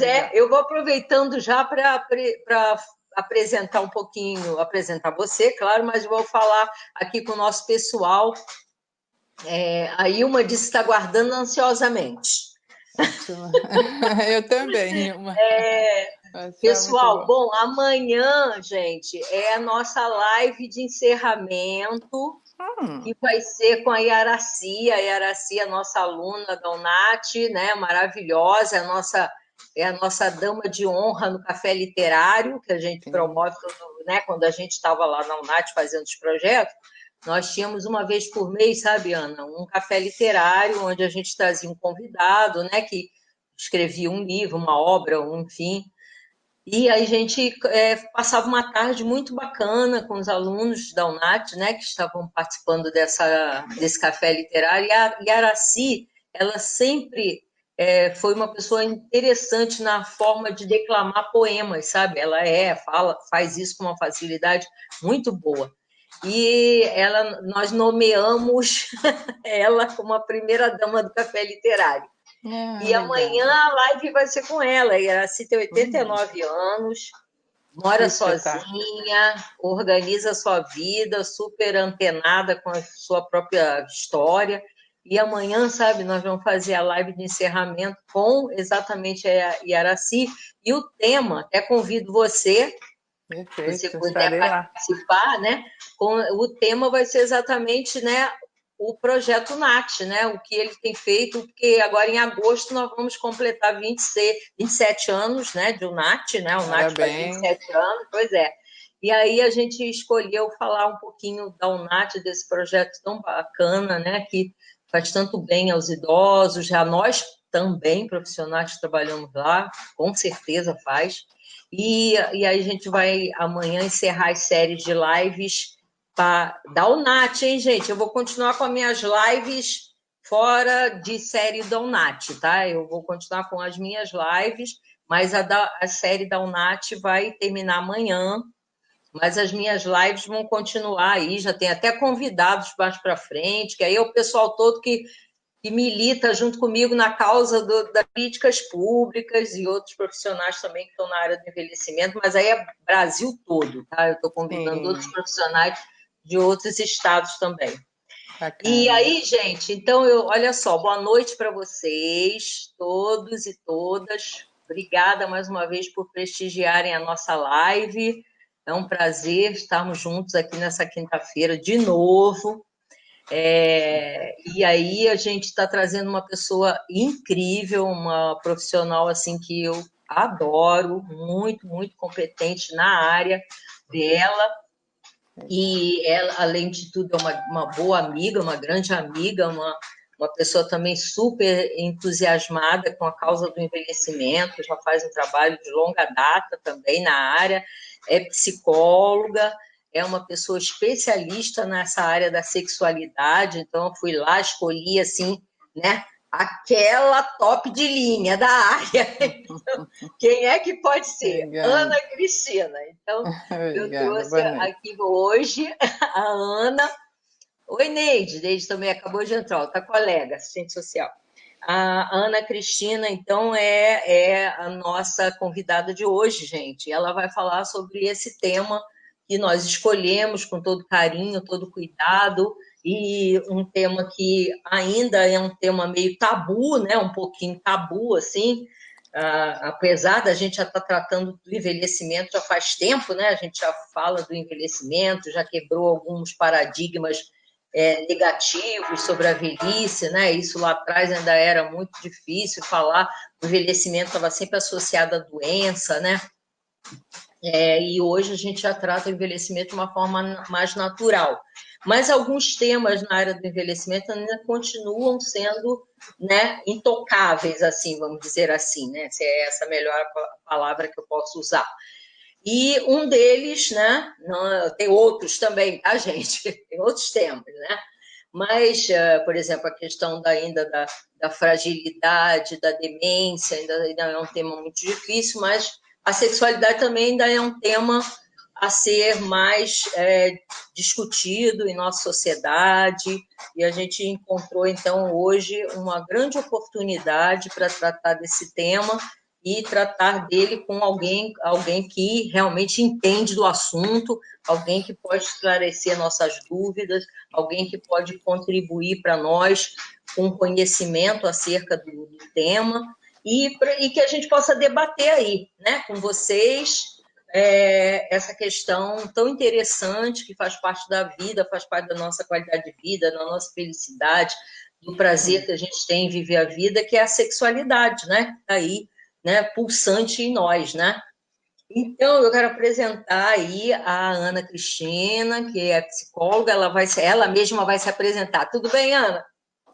é, eu vou aproveitando já para apresentar um pouquinho, apresentar você, claro, mas vou falar aqui com o nosso pessoal. A Ilma disse que está aguardando ansiosamente. Ótimo. Eu também, Ilma. Vai ser muito Pessoal, bom. bom, amanhã, gente, é a nossa live de encerramento, Hum, que vai ser com a Yaraci. A Yaraci é a nossa aluna da UNAT, né? Maravilhosa, é a nossa dama de honra no Café Literário, que a gente sim. promove, né? Quando a gente estava lá na UNAT fazendo os projetos, nós tínhamos uma vez por mês, sabe, Ana, um café literário, onde a gente trazia um convidado, né? Que escrevia um livro, uma obra, enfim. E aí a gente passava uma tarde muito bacana com os alunos da UNAT, né, que estavam participando desse café literário. E a Yaraci, ela sempre foi uma pessoa interessante na forma de declamar poemas, sabe? Ela faz isso com uma facilidade muito boa. E nós nomeamos ela como a primeira dama do café literário. Ah, E legal. amanhã a live vai ser com ela. A Iraci tem Hum, 89 anos, que mora espetáculo. sozinha, organiza a sua vida, super antenada com a sua própria história. E amanhã, sabe, nós vamos fazer a live de encerramento com exatamente a Iraci. E o tema, até convido você, se você Perfeito, puder estarei lá. participar, né? O tema vai ser exatamente, né, o projeto NAT, né? O que ele tem feito, porque agora em agosto nós vamos completar 27 anos, né, de UNAT, né? O NAT faz Parabéns. 27 anos, pois é. E aí a gente escolheu falar um pouquinho da UNAT, desse projeto tão bacana, né, que faz tanto bem aos idosos, a nós também, profissionais que trabalhamos lá, com certeza faz. E aí a gente vai amanhã encerrar as séries de lives da UNAT, hein, gente? Eu vou continuar com as minhas lives fora de série da UNAT, tá? Eu vou continuar com as minhas lives, mas a série da UNAT vai terminar amanhã, mas as minhas lives vão continuar aí, já tem até convidados mais para frente, que aí é o pessoal todo que milita junto comigo na causa das políticas públicas e outros profissionais também que estão na área do envelhecimento, mas aí é Brasil todo, tá? Eu estou convidando outros Sim, profissionais de outros estados também. E bacana. aí, gente, então, olha só, boa noite para vocês, todos e todas. Obrigada mais uma vez por prestigiarem a nossa live. É um prazer estarmos juntos aqui nessa quinta-feira de novo. E aí a gente está trazendo uma pessoa incrível, uma profissional assim que eu adoro, muito, muito competente na área dela. E ela, além de tudo, é uma boa amiga, uma grande amiga, uma pessoa também super entusiasmada com a causa do envelhecimento, já faz um trabalho de longa data também na área, é psicóloga, é uma pessoa especialista nessa área da sexualidade, então eu fui lá, escolhi assim, né, aquela top de linha da área. Quem é que pode ser? Obrigada, Ana Cristina. Então, eu obrigada. trouxe Boa noite. aqui hoje a Ana. Oi, Neide. Neide também acabou de entrar, outra colega, assistente social. A Ana Cristina, então, é a nossa convidada de hoje, gente. Ela vai falar sobre esse tema que nós escolhemos com todo carinho, todo cuidado, e um tema que ainda é um tema meio tabu, né? Um pouquinho tabu, assim, apesar da gente já estar tratando do envelhecimento já faz tempo, né? A gente já fala do envelhecimento, já quebrou alguns paradigmas negativos sobre a velhice, né? Isso lá atrás ainda era muito difícil falar. O envelhecimento estava sempre associado à doença, né? E hoje a gente já trata o envelhecimento de uma forma mais natural. Mas alguns temas na área do envelhecimento ainda continuam sendo, né, intocáveis, assim, vamos dizer assim, né? Se é essa a melhor palavra que eu posso usar. E um deles, né? Não, tem outros também, tá, gente? Tem outros temas, né? Mas, por exemplo, a questão ainda da fragilidade, da demência, ainda é um tema muito difícil, mas a sexualidade também ainda é um tema a ser mais discutido em nossa sociedade, e a gente encontrou, então, hoje, uma grande oportunidade para tratar desse tema, e tratar dele com alguém que realmente entende do assunto, alguém que pode esclarecer nossas dúvidas, alguém que pode contribuir para nós com conhecimento acerca do tema e que a gente possa debater aí, né, com vocês, essa questão tão interessante que faz parte da vida, faz parte da nossa qualidade de vida, da nossa felicidade, do prazer que a gente tem em viver a vida, que é a sexualidade, né? Aí, né, pulsante em nós, né? Então, eu quero apresentar aí a Ana Cristina, que é psicóloga, ela mesma vai se apresentar. Tudo bem, Ana?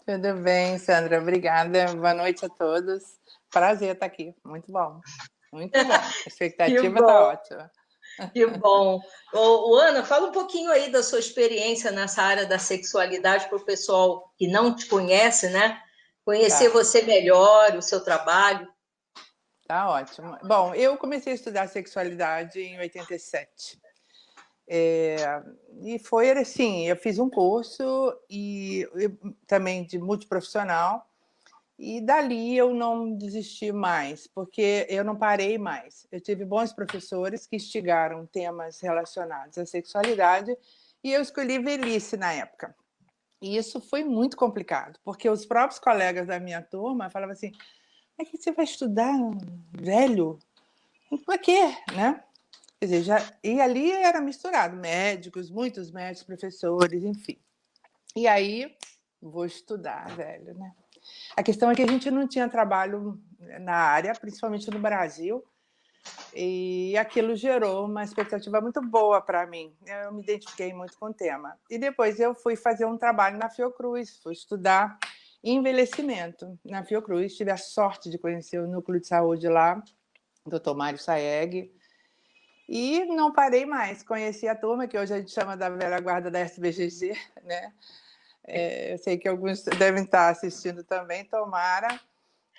Tudo bem, Sandra, obrana. Boa noite a todos. Prazer estar aqui, muito bom. Muito bom, a expectativa está ótima. Que bom. Ana, fala um pouquinho aí da sua experiência nessa área da sexualidade para o pessoal que não te conhece, né? Conhecer você melhor, o seu trabalho. Tá ótimo. Bom, eu comecei a estudar sexualidade em 87. E foi assim, eu fiz um curso também de multiprofissional, e dali eu não desisti mais, porque eu não parei mais. Eu tive bons professores que instigaram temas relacionados à sexualidade e eu escolhi velhice na época. E isso foi muito complicado, porque os próprios colegas da minha turma falavam assim: é que você vai estudar velho? Para quê, né? Quer dizer, e ali era misturado, médicos, muitos médicos, professores, enfim. E aí, vou estudar, velho, né? A questão é que a gente não tinha trabalho na área, principalmente no Brasil, e aquilo gerou uma expectativa muito boa para mim. Eu me identifiquei muito com o tema. E depois eu fui fazer um trabalho na Fiocruz, fui estudar envelhecimento na Fiocruz. Tive a sorte de conhecer o núcleo de saúde lá, Dr. Mário Saeg, e não parei mais. Conheci a turma, que hoje a gente chama da velha guarda da SBGG, né? Eu sei que alguns devem estar assistindo também, tomara.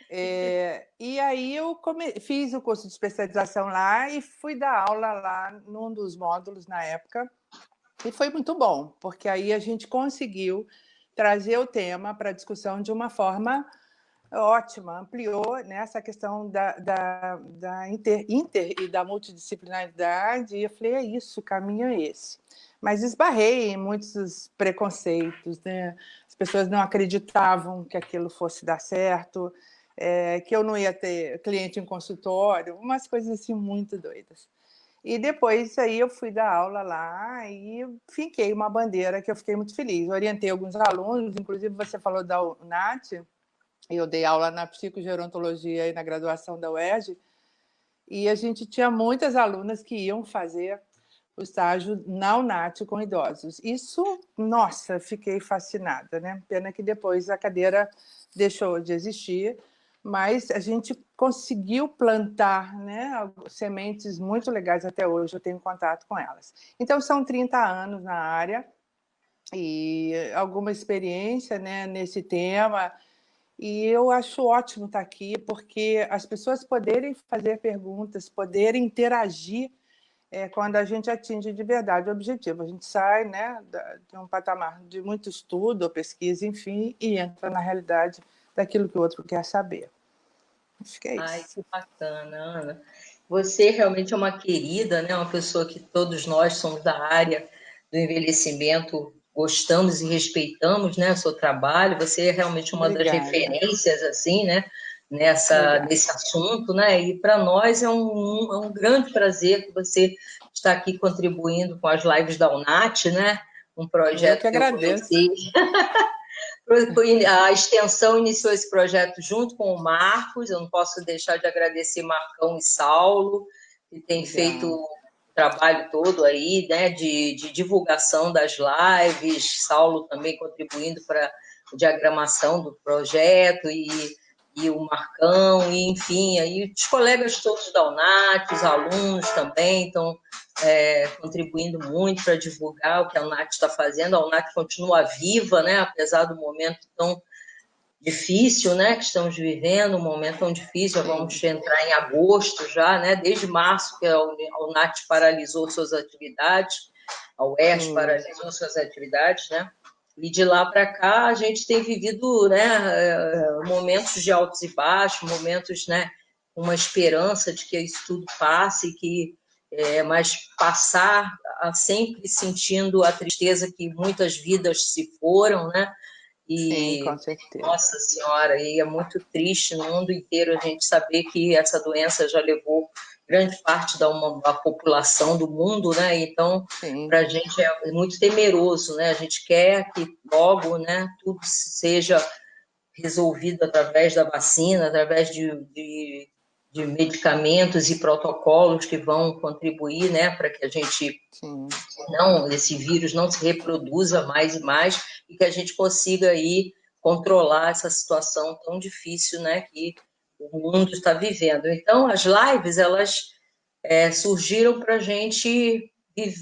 E aí eu fiz o curso de especialização lá e fui dar aula lá num dos módulos na época. E foi muito bom, porque aí a gente conseguiu trazer o tema para a discussão de uma forma ótima, ampliou, né, essa questão da inter e da multidisciplinaridade, e eu falei, é isso, o caminho é esse. Mas esbarrei em muitos preconceitos, né? As pessoas não acreditavam que aquilo fosse dar certo, que eu não ia ter cliente em consultório, umas coisas assim muito doidas. E depois aí eu fui dar aula lá e finquei uma bandeira que eu fiquei muito feliz. Orientei alguns alunos, inclusive você falou da UNAT, eu dei aula na psicogerontologia e na graduação da UERJ, e a gente tinha muitas alunas que iam fazer o estágio na UNAT com idosos. Isso, nossa, fiquei fascinada, né? Pena que depois a cadeira deixou de existir, mas a gente conseguiu plantar, né, sementes muito legais até hoje, eu tenho contato com elas. Então, são 30 anos na área e alguma experiência, né, nesse tema. E eu acho ótimo estar aqui, porque as pessoas poderem fazer perguntas, poderem interagir quando a gente atinge de verdade o objetivo. A gente sai, né, de um patamar de muito estudo, pesquisa, enfim, e entra na realidade daquilo que o outro quer saber. Acho que é isso. Ai, que bacana, Ana. Você realmente é uma querida, né? Uma pessoa que todos nós somos da área do envelhecimento, gostamos e respeitamos, né, o seu trabalho. Você é realmente uma das referências, assim, né, nesse assunto, né? E para nós é um grande prazer que você está aqui contribuindo com as lives da UNAT, né? Um projeto que eu comecei. A extensão iniciou esse projeto junto com o Marcos, eu não posso deixar de agradecer Marcão e Saulo, que tem feito o trabalho todo aí, né, de divulgação das lives, Saulo também contribuindo para a diagramação do projeto, e o Marcão, e enfim, aí os colegas todos da UNAT, os alunos também estão contribuindo muito para divulgar o que a UNAT está fazendo. A UNAT continua viva, né, apesar do momento tão difícil, né, que estamos vivendo, um momento tão difícil. Já vamos entrar em agosto já, né, desde março que a UNAT paralisou suas atividades, a UERJ paralisou suas atividades, né, e de lá para cá a gente tem vivido, né, momentos de altos e baixos, momentos, né, uma esperança de que isso tudo passe, mas passar sempre sentindo a tristeza que muitas vidas se foram, né? Sim, E, com certeza. nossa senhora, e é muito triste no mundo inteiro a gente saber que essa doença já levou grande parte da população do mundo, né? Então, Sim. para a gente é muito temeroso, né? A gente quer que logo, né, tudo seja resolvido através da vacina, através de medicamentos e protocolos que vão contribuir, né, para que a gente Sim. não, esse vírus não se reproduza mais e mais e que a gente consiga aí controlar essa situação tão difícil, né, que o mundo está vivendo. Então, as lives, elas surgiram para a gente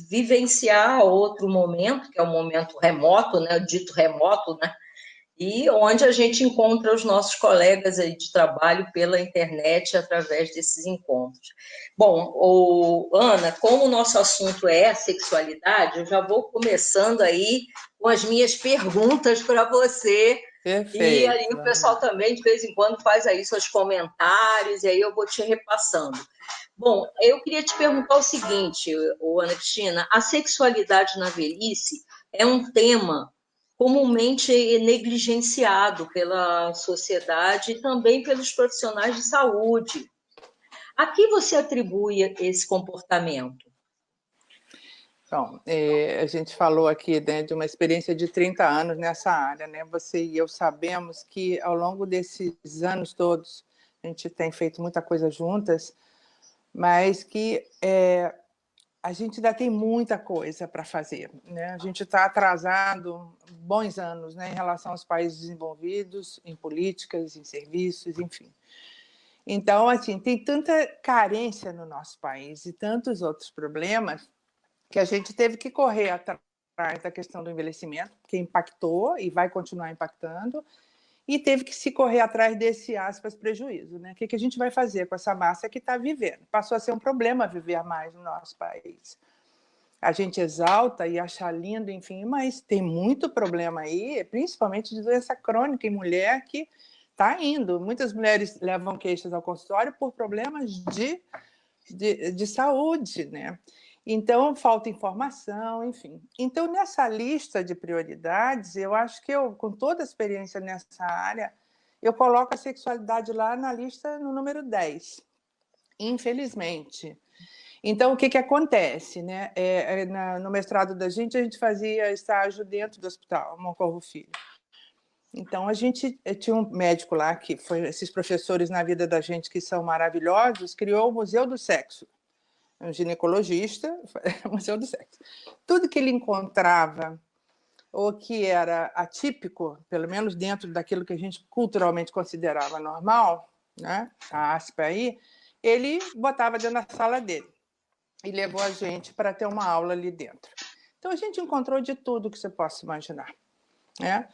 vivenciar outro momento, que é o momento remoto, né, o dito remoto, né, e onde a gente encontra os nossos colegas aí de trabalho pela internet através desses encontros. Bom, Ana, como o nosso assunto é sexualidade, eu já vou começando aí com as minhas perguntas para você. E aí Perfeito. o pessoal também, de vez em quando, faz aí seus comentários, e aí eu vou te repassando. Bom, eu queria te perguntar o seguinte, Ana Cristina, a sexualidade na velhice é um tema comumente negligenciado pela sociedade e também pelos profissionais de saúde. A que você atribui esse comportamento? Bom, a gente falou aqui, né, de uma experiência de 30 anos nessa área, né? Você e eu sabemos que ao longo desses anos todos a gente tem feito muita coisa juntas, mas que a gente ainda tem muita coisa para fazer, né? A gente está atrasado bons anos, né, em relação aos países desenvolvidos, em políticas, em serviços, enfim. Então, assim, tem tanta carência no nosso país e tantos outros problemas que a gente teve que correr atrás da questão do envelhecimento, que impactou e vai continuar impactando, e teve que se correr atrás desse, aspas, prejuízo. Né? O que a gente vai fazer com essa massa que está vivendo? Passou a ser um problema viver mais no nosso país. A gente exalta e acha lindo, enfim, mas tem muito problema aí, principalmente de doença crônica em mulher, que está indo. Muitas mulheres levam queixas ao consultório por problemas de saúde, né? Então, falta informação, enfim. Então, nessa lista de prioridades, eu acho que eu, com toda a experiência nessa área, eu coloco a sexualidade lá na lista no número 10, infelizmente. Então, o que acontece? Né? No mestrado da gente, a gente fazia estágio dentro do hospital, Moncorvo Filho. Então, a gente tinha um médico lá, que foi esses professores na vida da gente que são maravilhosos, criou o Museu do Sexo. Um ginecologista, Museu do Sexo. Tudo que ele encontrava, ou que era atípico, pelo menos dentro daquilo que a gente culturalmente considerava normal, né? A aspa aí, ele botava dentro da sala dele e levou a gente para ter uma aula ali dentro. Então, a gente encontrou de tudo que você possa imaginar. Né?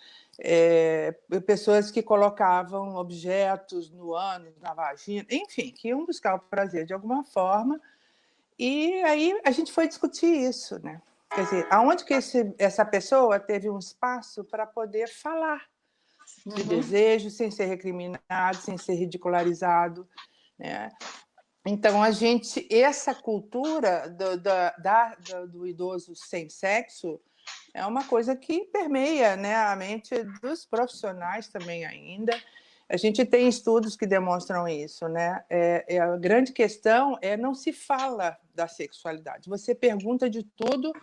Pessoas que colocavam objetos no ânus, na vagina, enfim, que iam buscar o prazer de alguma forma. E aí a gente foi discutir isso, né? Quer dizer, aonde que essa pessoa teve um espaço para poder falar de desejo sem ser recriminado, sem ser ridicularizado, né? Então, essa cultura do idoso sem sexo é uma coisa que permeia, né, a mente dos profissionais também ainda. A gente tem estudos que demonstram isso, né? A grande questão é não se fala da sexualidade. Você pergunta de tudo,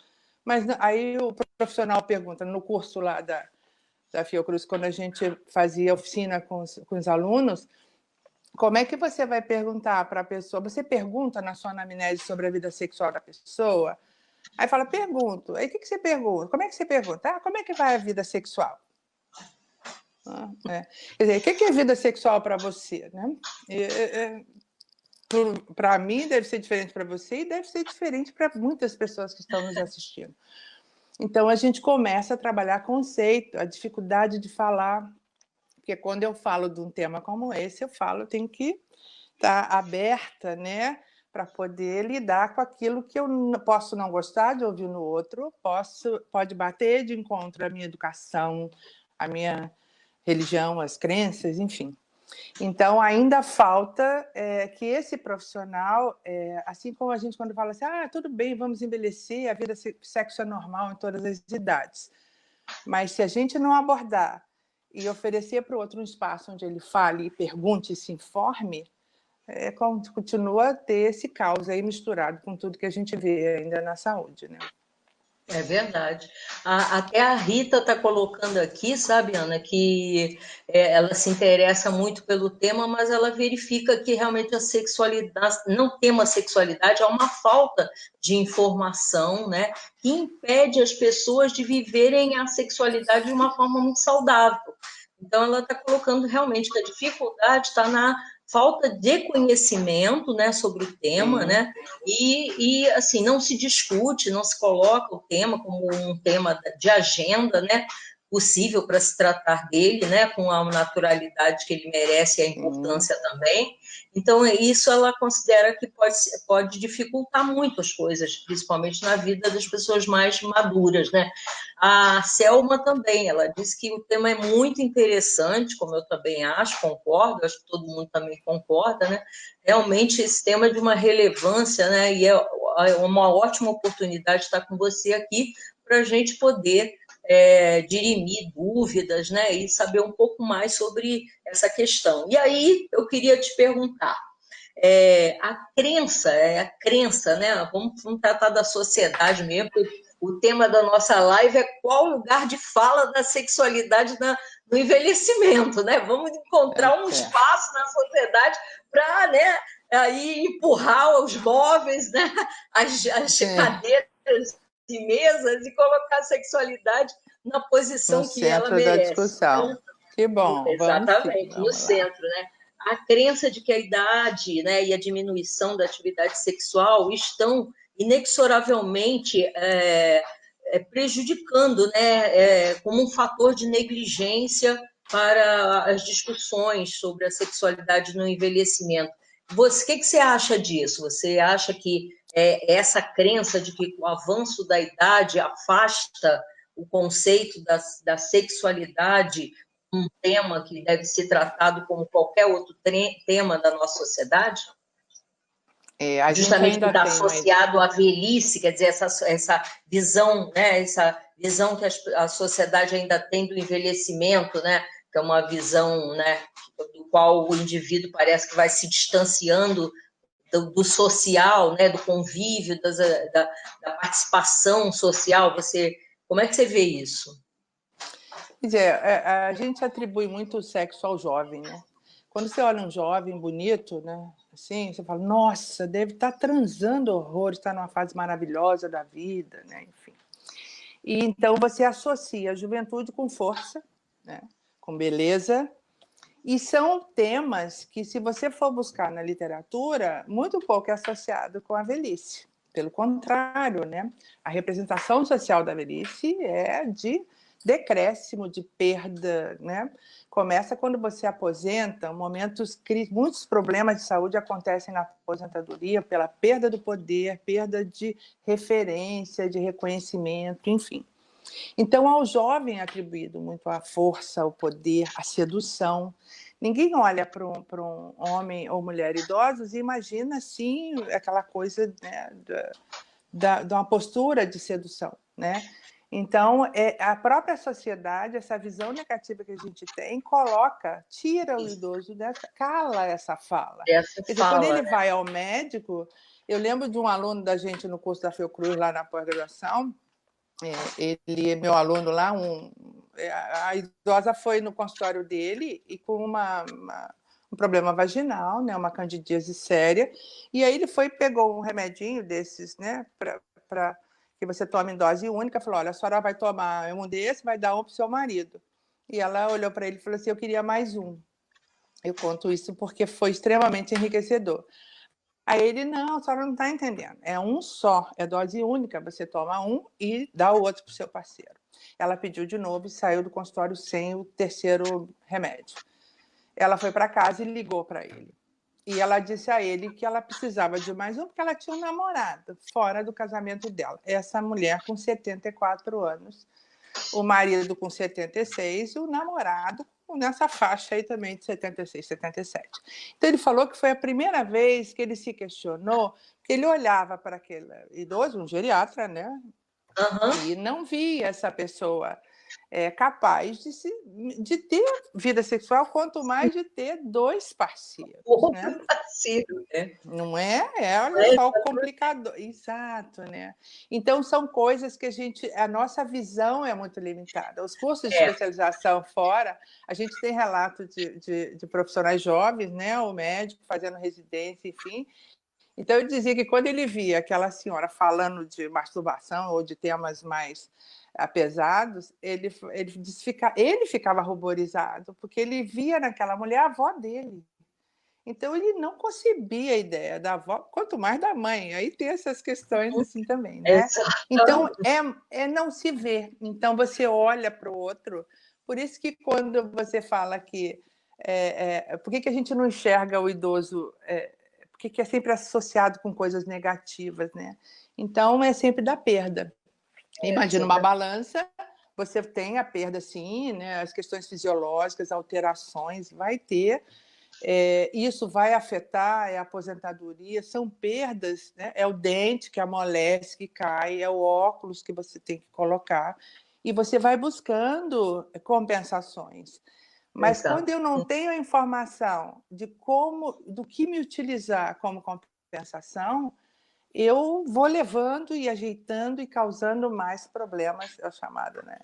mas aí o profissional pergunta, no curso lá da Fiocruz, quando a gente fazia oficina com os alunos, como é que você vai perguntar para a pessoa? Você pergunta na sua anamnese sobre a vida sexual da pessoa? Aí fala, pergunto. Aí o que você pergunta? Como é que você pergunta? Como é que vai a vida sexual? Quer dizer, o que é vida sexual para você? Né? Para mim, deve ser diferente para você e deve ser diferente para muitas pessoas que estão nos assistindo. Então, a gente começa a trabalhar conceito, a dificuldade de falar, porque quando eu falo de um tema como esse, eu tenho que estar aberta, né, para poder lidar com aquilo que eu posso não gostar de ouvir no outro, pode bater de encontro à minha educação, à minha religião, às crenças, enfim. Então, ainda falta que esse profissional, assim como a gente quando fala assim, tudo bem, vamos envelhecer, a vida sexo é normal em todas as idades. Mas se a gente não abordar e oferecer para o outro um espaço onde ele fale, pergunte e se informe, continua a ter esse caos aí misturado com tudo que a gente vê ainda na saúde, né? É verdade. Até a Rita está colocando aqui, sabe, Ana, que ela se interessa muito pelo tema, mas ela verifica que realmente a sexualidade, não tema a sexualidade, há uma falta de informação, né, que impede as pessoas de viverem a sexualidade de uma forma muito saudável. Então, ela está colocando realmente que a dificuldade está na falta de conhecimento, né, sobre o tema, Sim. né, e assim, não se discute, não se coloca o tema como um tema de agenda, né, possível para se tratar dele, né, com a naturalidade que ele merece e a importância também. Então, isso ela considera que pode dificultar muito as coisas, principalmente na vida das pessoas mais maduras, né. A Selma também, ela disse que o tema é muito interessante, como eu também acho, concordo, acho que todo mundo também concorda, né? Realmente esse tema é de uma relevância, né? E é uma ótima oportunidade estar com você aqui para a gente poder dirimir dúvidas, né? E saber um pouco mais sobre essa questão. E aí eu queria te perguntar, a crença, né? Vamos tratar da sociedade mesmo, porque o tema da nossa live é qual o lugar de fala da sexualidade no envelhecimento, né? Vamos encontrar um espaço na sociedade para, né, aí empurrar os móveis, né, as cadeiras e mesas e colocar a sexualidade na posição no que ela centro da merece. discussão. Que bom, vamos sim, Exatamente, no vamos lá. centro, né? A crença de que a idade, né, e a diminuição da atividade sexual estão inexoravelmente prejudicando, né, como um fator de negligência para as discussões sobre a sexualidade no envelhecimento. O que você acha disso? Você acha que essa crença de que o avanço da idade afasta o conceito da sexualidade, um tema que deve ser tratado como qualquer outro tema da nossa sociedade? A gente Justamente por ainda estar tem associado à velhice, quer dizer, essa visão, né, essa visão que a sociedade ainda tem do envelhecimento, né, que é uma visão, né, do qual o indivíduo parece que vai se distanciando do social, né, do convívio, da participação social. Como é que você vê isso? Quer dizer, a gente atribui muito o sexo ao jovem, né? Quando você olha um jovem bonito, né? Assim, você fala, nossa, deve estar transando horrores, está numa fase maravilhosa da vida, né? Enfim. E então você associa a juventude com força, né? Com beleza. E são temas que, se você for buscar na literatura, muito pouco é associado com a velhice. Pelo contrário, né? A representação social da velhice é de decréscimo, de perda, né? Começa quando você aposenta, muitos problemas de saúde acontecem na aposentadoria pela perda do poder, perda de referência, de reconhecimento, enfim. Então, ao jovem é atribuído muito a força, o poder, a sedução. Ninguém olha para um homem ou mulher idosos e imagina, assim, aquela coisa, né, de uma postura de sedução, né? Então, a própria sociedade, essa visão negativa que a gente tem, tira o idoso cala essa fala. Essa Quer dizer, quando fala, ele né? vai ao médico, eu lembro de um aluno da gente no curso da Fiocruz, lá na pós-graduação, ele é meu aluno lá, a idosa foi no consultório dele e com um problema vaginal, né, uma candidíase séria, e aí ele pegou um remedinho desses, né, para que você tome em dose única, falou, olha, a senhora vai tomar um desse, vai dar um para o seu marido. E ela olhou para ele e falou assim, eu queria mais um. Eu conto isso porque foi extremamente enriquecedor. Aí ele, não, a senhora não está entendendo. É um só, é dose única. Você toma um e dá o outro para o seu parceiro. Ela pediu de novo e saiu do consultório sem o terceiro remédio. Ela foi para casa e ligou para ele. E ela disse a ele que ela precisava de mais um, porque ela tinha um namorado fora do casamento dela. Essa mulher com 74 anos, o marido com 76, o namorado nessa faixa aí também de 76, 77. Então ele falou que foi a primeira vez que ele se questionou, que ele olhava para aquele idoso, um geriatra, né? Uhum. E não via essa pessoa capaz de ter vida sexual, quanto mais de ter dois parceiros, né? Outro parceiro, né? Não é? Olha só o complicador. Exato, né? Então, são coisas que a nossa visão é muito limitada. Os cursos de especialização fora, a gente tem relato de profissionais jovens, né? O médico fazendo residência, enfim. Então, ele dizia que quando ele via aquela senhora falando de masturbação ou de temas mais pesados, ele ficava ruborizado, porque ele via naquela mulher a avó dele. Então, ele não concebia a ideia da avó, quanto mais da mãe. Aí tem essas questões assim também, né? Então, Exatamente. é não se ver. Então, você olha para o outro. Por isso que quando você fala que... por que a gente não enxerga o idoso... por que é sempre associado com coisas negativas, né? Então, é sempre da perda. Imagina uma balança, você tem a perda, sim, né? As questões fisiológicas, alterações, vai ter... isso vai afetar a aposentadoria, são perdas, né? É o dente que amolece, que cai, é o óculos que você tem que colocar, e você vai buscando compensações. Mas quando eu não tenho a informação do que me utilizar como compensação, eu vou levando e ajeitando e causando mais problemas, é o chamado, né?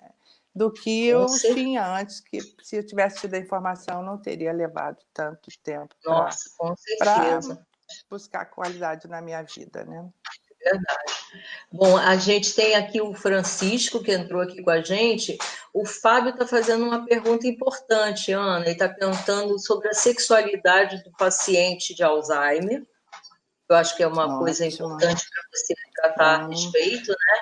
Do que eu tinha antes, que se eu tivesse tido a informação, não teria levado tanto tempo Nossa, com para certeza. buscar qualidade na minha vida, né? Verdade. Bom, a gente tem aqui o Francisco, que entrou aqui com a gente. O Fábio está fazendo uma pergunta importante, Ana, e está perguntando sobre a sexualidade do paciente de Alzheimer. Eu acho que é uma coisa Ótimo. importante para você tratar a respeito, né?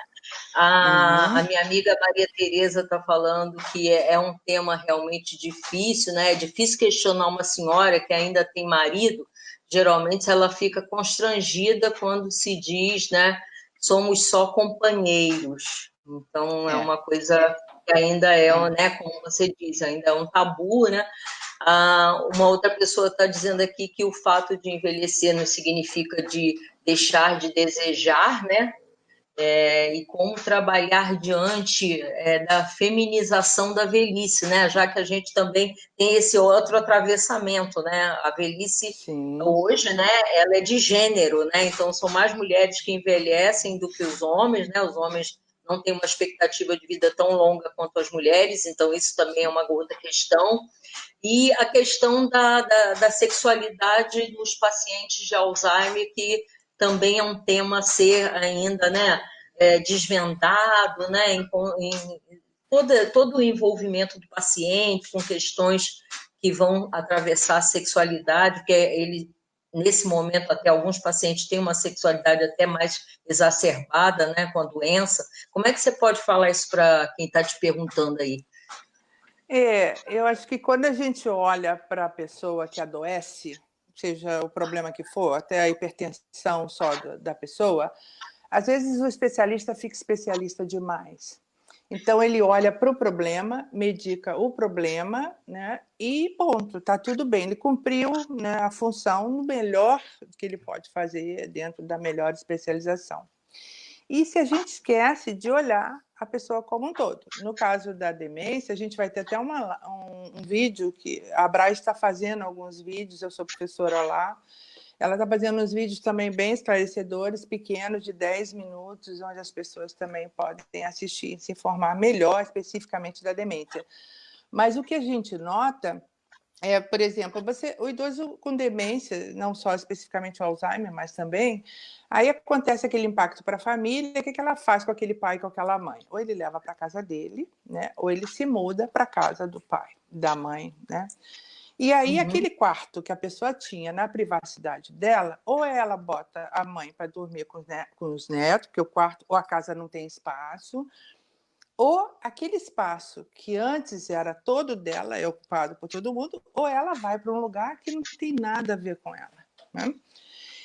A minha amiga Maria Tereza está falando que é um tema realmente difícil, né? É difícil questionar uma senhora que ainda tem marido. Geralmente ela fica constrangida quando se diz, né? Somos só companheiros. Então é uma coisa que ainda né? Como você diz, ainda é um tabu, né? Uma outra pessoa está dizendo aqui que o fato de envelhecer não significa de deixar de desejar, né? E como trabalhar diante da feminização da velhice, né? Já que a gente também tem esse outro atravessamento, né? A velhice Sim. hoje, né? Ela é de gênero, né? Então são mais mulheres que envelhecem do que os homens, né? Os homens não têm uma expectativa de vida tão longa quanto as mulheres, então isso também é uma outra questão. E a questão da sexualidade dos pacientes de Alzheimer, que também é um tema a ser ainda, né, desvendado, né, todo o envolvimento do paciente com questões que vão atravessar a sexualidade, porque ele, nesse momento, até alguns pacientes têm uma sexualidade até mais exacerbada, né, com a doença. Como é que você pode falar isso para quem está te perguntando aí? Eu acho que quando a gente olha para a pessoa que adoece, seja o problema que for, até a hipertensão só da pessoa, às vezes o especialista fica especialista demais. Então, ele olha para o problema, medica o problema, né? E ponto, está tudo bem. Ele cumpriu, né, a função no melhor que ele pode fazer dentro da melhor especialização. E se a gente esquece de olhar a pessoa como um todo. No caso da demência, a gente vai ter até um vídeo que a Braz está fazendo alguns vídeos, eu sou professora lá. Ela está fazendo uns vídeos também bem esclarecedores, pequenos, de 10 minutos, onde as pessoas também podem assistir e se informar melhor especificamente da demência. Mas o que a gente nota por exemplo, o idoso com demência, não só especificamente o Alzheimer, mas também, aí acontece aquele impacto para a família, o que ela faz com aquele pai e com aquela mãe? Ou ele leva para a casa dele, né? Ou ele se muda para a casa do pai, da mãe, né? E aí, aquele quarto que a pessoa tinha na privacidade dela, ou ela bota a mãe para dormir com os netos, porque o quarto ou a casa não tem espaço, ou aquele espaço que antes era todo dela, é ocupado por todo mundo, ou ela vai para um lugar que não tem nada a ver com ela, né?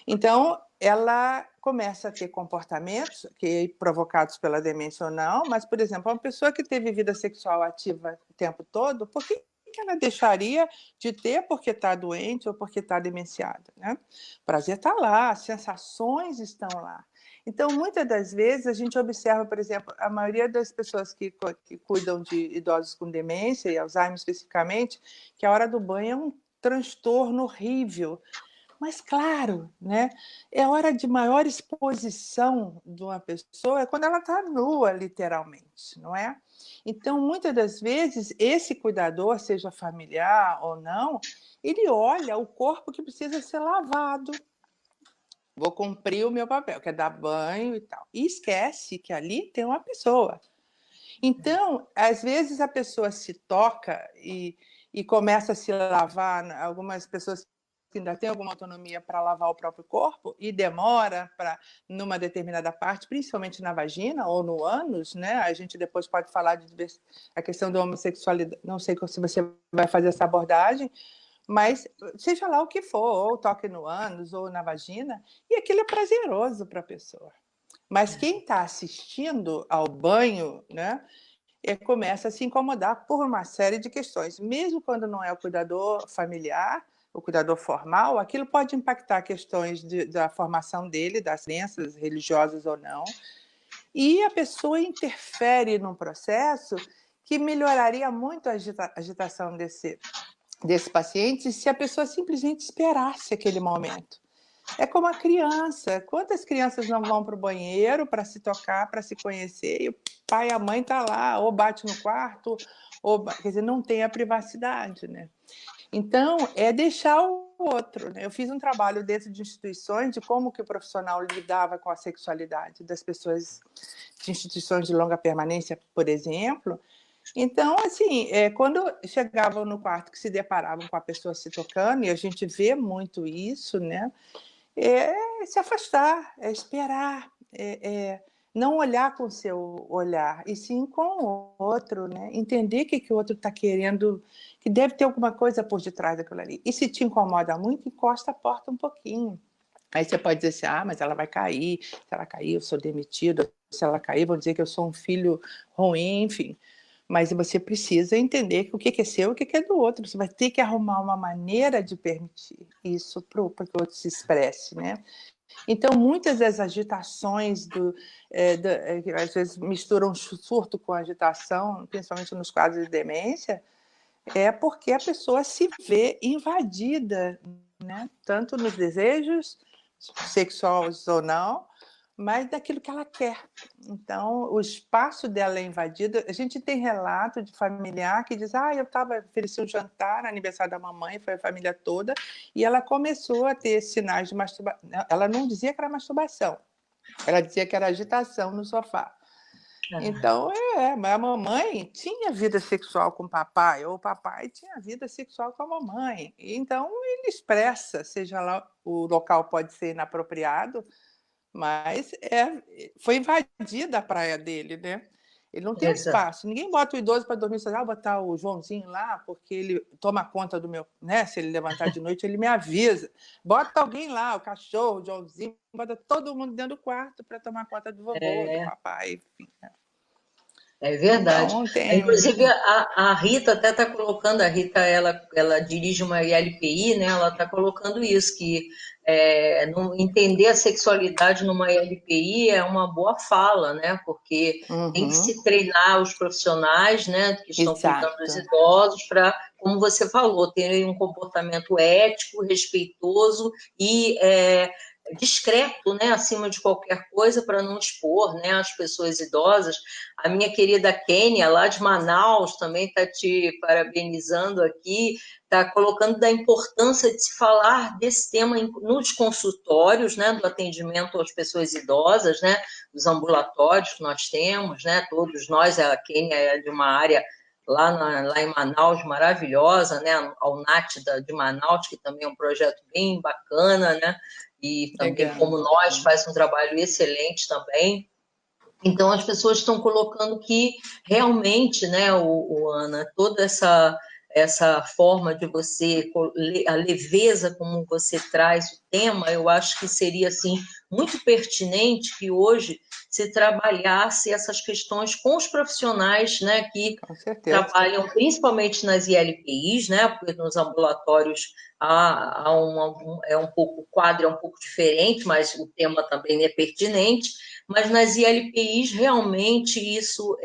Então, ela começa a ter comportamentos que provocados pela demência ou não, mas, por exemplo, uma pessoa que teve vida sexual ativa o tempo todo, por que que ela deixaria de ter porque está doente ou porque está demenciada, né? O prazer está lá, as sensações estão lá. Então, muitas das vezes, a gente observa, por exemplo, a maioria das pessoas que cuidam de idosos com demência, e Alzheimer especificamente, que a hora do banho é um transtorno horrível. Mas, claro, né, é a hora de maior exposição de uma pessoa é quando ela está nua, literalmente, não é? Então, muitas das vezes, esse cuidador, seja familiar ou não, ele olha o corpo que precisa ser lavado. Vou cumprir o meu papel, que é dar banho e tal. E esquece que ali tem uma pessoa. Então, às vezes a pessoa se toca e começa a se lavar, algumas pessoas que ainda têm alguma autonomia para lavar o próprio corpo e demora para numa determinada parte, principalmente na vagina ou no ânus, né? A gente depois pode falar de a questão da homossexualidade, não sei se você vai fazer essa abordagem, mas seja lá o que for, ou toque no ânus ou na vagina, e aquilo é prazeroso para a pessoa. Mas quem está assistindo ao banho, né, começa a se incomodar por uma série de questões. Mesmo quando não é o cuidador familiar, o cuidador formal, aquilo pode impactar questões da formação dele, das crenças religiosas ou não, e a pessoa interfere num processo que melhoraria muito a agitação desse paciente se a pessoa simplesmente esperasse aquele momento. É como a criança. Quantas crianças não vão para o banheiro para se tocar, para se conhecer, e o pai e a mãe estão lá, ou bate no quarto, ou, quer dizer, não tem a privacidade, né? Então, é deixar o outro, né? Eu fiz um trabalho dentro de instituições de como que o profissional lidava com a sexualidade das pessoas de instituições de longa permanência, por exemplo. Então, assim, quando chegavam no quarto que se deparavam com a pessoa se tocando, e a gente vê muito isso, né? É se afastar, é esperar, não olhar com o seu olhar, e sim com o outro, né? Entender o que o outro está querendo, que deve ter alguma coisa por detrás daquilo ali. E se te incomoda muito, encosta a porta um pouquinho. Aí você pode dizer assim, mas ela vai cair, se ela cair eu sou demitido, se ela cair vão dizer que eu sou um filho ruim, enfim. Mas você precisa entender o que é seu e o que é do outro. Você vai ter que arrumar uma maneira de permitir isso para que o outro se expresse, né? Então, muitas das agitações, às vezes misturam surto com agitação, principalmente nos quadros de demência, é porque a pessoa se vê invadida, né? Tanto nos desejos sexuais ou não, mas daquilo que ela quer. Então, o espaço dela é invadido. A gente tem relato de familiar que diz, eu ofereci um jantar no aniversário da mamãe, foi a família toda, e ela começou a ter sinais de masturbação. Ela não dizia que era masturbação, ela dizia que era agitação no sofá. Então, mas a mamãe tinha vida sexual com o papai, ou o papai tinha vida sexual com a mamãe. Então, ele expressa, seja lá, o local pode ser inapropriado, mas foi invadida a praia dele, né? Ele não tem espaço. Ninguém bota o idoso para dormir, vou botar o Joãozinho lá, porque ele toma conta do meu, né? Se ele levantar de noite, ele me avisa. Bota alguém lá, o cachorro, o Joãozinho, bota todo mundo dentro do quarto para tomar conta do vovô, do papai, enfim. É verdade. Então, inclusive, a Rita até está colocando, a Rita ela dirige uma ILPI, né? Ela está colocando isso, que entender a sexualidade numa ILPI é uma boa fala, né? Porque tem que se treinar os profissionais, né, que estão cuidando dos idosos para, como você falou, terem um comportamento ético, respeitoso e discreto, né, acima de qualquer coisa, para não expor, né, as pessoas idosas. A minha querida Kênia, lá de Manaus, também está te parabenizando aqui, está colocando da importância de se falar desse tema nos consultórios, né, do atendimento às pessoas idosas, né, dos ambulatórios que nós temos, né, todos nós, a Kênia é de uma área lá em Manaus, maravilhosa, né, a UNAT de Manaus, que também é um projeto bem bacana, né, e também, como nós, faz um trabalho excelente também. Então, as pessoas estão colocando que realmente, né, Ana, toda essa essa forma de você, a leveza como você traz o tema, eu acho que seria assim muito pertinente que hoje se trabalhasse essas questões com os profissionais, né, que Com certeza. trabalham principalmente nas ILPIs, né, porque nos ambulatórios é um pouco, o quadro é um pouco diferente, mas o tema também é pertinente, mas nas ILPIs realmente isso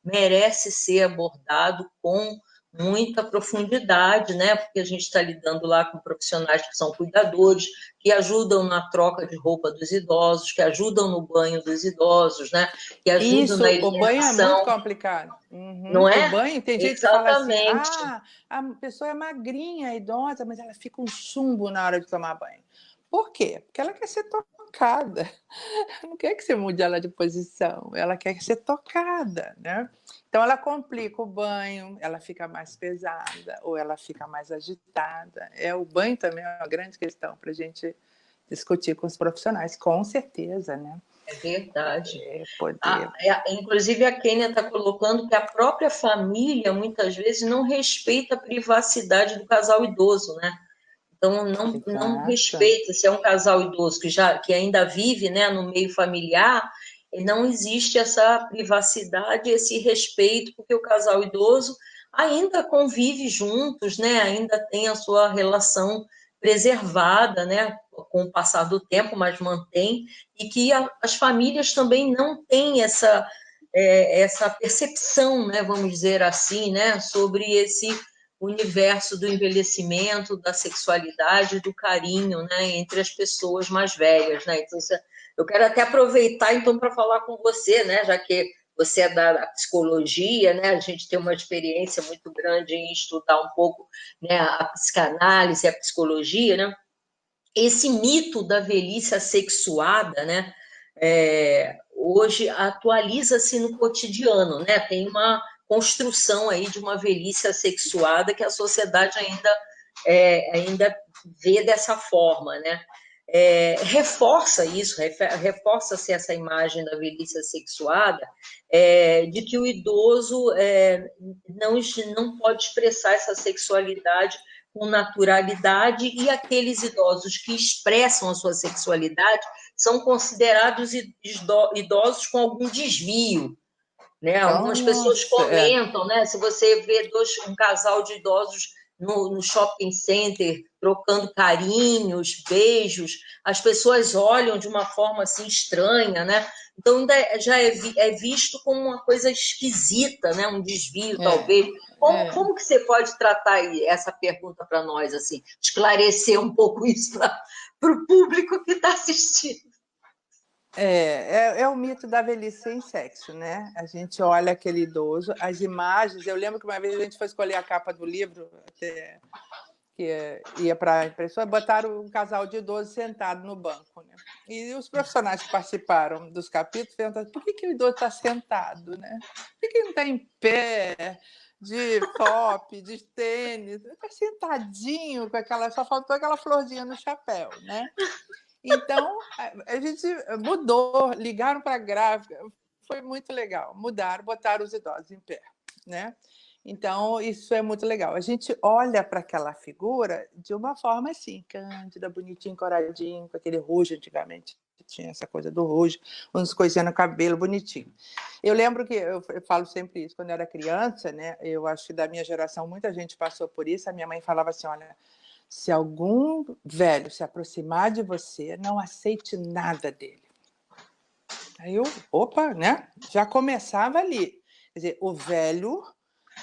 merece ser abordado com muita profundidade, né? Porque a gente está lidando lá com profissionais que são cuidadores, que ajudam na troca de roupa dos idosos, que ajudam no banho dos idosos, né? Que ajudam na Isso, o banho é muito higienização, complicado. não O é? banho, tem gente que fala assim, Exatamente. a pessoa é magrinha, idosa, mas ela fica um chumbo na hora de tomar banho. Por quê? Porque ela quer ser tocada. Não quer que você mude ela de posição, ela quer ser tocada, né? Então ela complica o banho, ela fica mais pesada ou ela fica mais agitada. O banho também é uma grande questão para a gente discutir com os profissionais, com certeza, né? É verdade. Poder. Inclusive, a Kênia está colocando que a própria família, muitas vezes, não respeita a privacidade do casal idoso, né? Então, não Exato. respeita, se é um casal idoso que ainda vive, né, no meio familiar, e não existe essa privacidade, esse respeito, porque o casal idoso ainda convive juntos, né, ainda tem a sua relação preservada, né, com o passar do tempo, mas mantém, e que as famílias também não têm essa percepção, né, vamos dizer assim, né, sobre esse universo do envelhecimento, da sexualidade, do carinho, né, entre as pessoas mais velhas, né? Então, eu quero até aproveitar então para falar com você, né, já que você é da psicologia, né? A gente tem uma experiência muito grande em estudar um pouco, né, a psicanálise, a psicologia, né? Esse mito da velhice assexuada, né? Hoje atualiza-se no cotidiano, né? Tem uma construção aí de uma velhice assexuada que a sociedade ainda vê dessa forma, né? Reforça isso, reforça-se essa imagem da velhice assexuada, de que o idoso não pode expressar essa sexualidade com naturalidade, e aqueles idosos que expressam a sua sexualidade são considerados idosos com algum desvio, né? Algumas pessoas Nossa, comentam, né? Se você vê um casal de idosos no shopping center trocando carinhos, beijos, as pessoas olham de uma forma assim estranha, né? Então ainda já é visto como uma coisa esquisita, né? Um desvio, é, talvez. é. Como que você pode tratar essa pergunta para nós, assim, esclarecer um pouco isso para o público que está assistindo? É o mito da velhice sem sexo, né? A gente olha aquele idoso, as imagens. Eu lembro que uma vez a gente foi escolher a capa do livro, que ia para a impressora, botaram um casal de idosos sentado no banco, né? E os profissionais que participaram dos capítulos perguntaram por que o idoso está sentado, né? Por que ele não está em pé, de top, de tênis? Ele está sentadinho, só faltou aquela florzinha no chapéu, né? Então, a gente mudou, ligaram para a gráfica, foi muito legal. Mudaram, botaram os idosos em pé, né? Então, isso é muito legal. A gente olha para aquela figura de uma forma assim, cândida, bonitinho, coradinho, com aquele rujo antigamente. Tinha essa coisa do rujo, uns coisinhas no cabelo, bonitinho. Eu lembro que, eu falo sempre isso, quando eu era criança, né? Eu acho que da minha geração muita gente passou por isso. A minha mãe falava assim, olha, se algum velho se aproximar de você, não aceite nada dele. Aí opa, né? Já começava ali. Quer dizer, o velho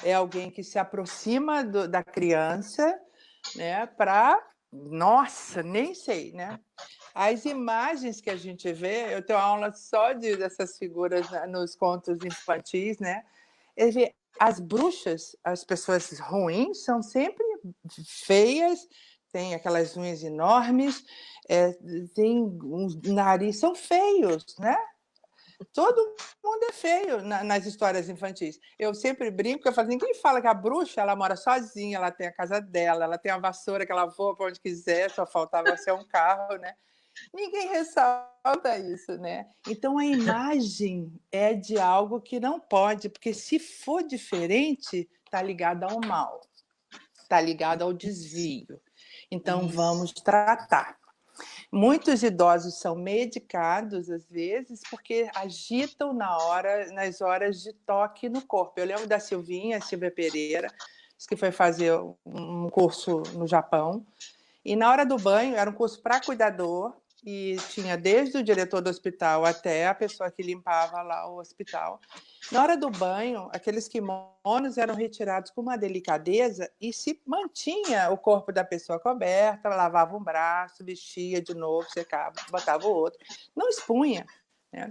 é alguém que se aproxima da criança, né? Nossa, nem sei, né? As imagens que a gente vê, eu tenho aula só dessas figuras, né, nos contos infantis, né? As bruxas, as pessoas ruins, são sempre feias, têm aquelas unhas enormes, tem um nariz, são feios, né? Todo mundo é feio nas histórias infantis. Eu sempre brinco, eu falo assim, quem fala que a bruxa ela mora sozinha, ela tem a casa dela, ela tem a vassoura que ela voa para onde quiser, só faltava ser um carro, né? Ninguém ressalta isso, né? Então a imagem é de algo que não pode, porque se for diferente, está ligado ao mal. está ligado ao desvio. Então, Isso. vamos tratar. Muitos idosos são medicados, às vezes, porque agitam nas horas de toque no corpo. Eu lembro da Silvia Pereira, que foi fazer um curso no Japão, e na hora do banho, era um curso para cuidador, e tinha desde o diretor do hospital até a pessoa que limpava lá o hospital. Na hora do banho, aqueles kimonos eram retirados com uma delicadeza e se mantinha o corpo da pessoa coberta, lavava um braço, vestia de novo, secava, botava o outro. Não expunha, né?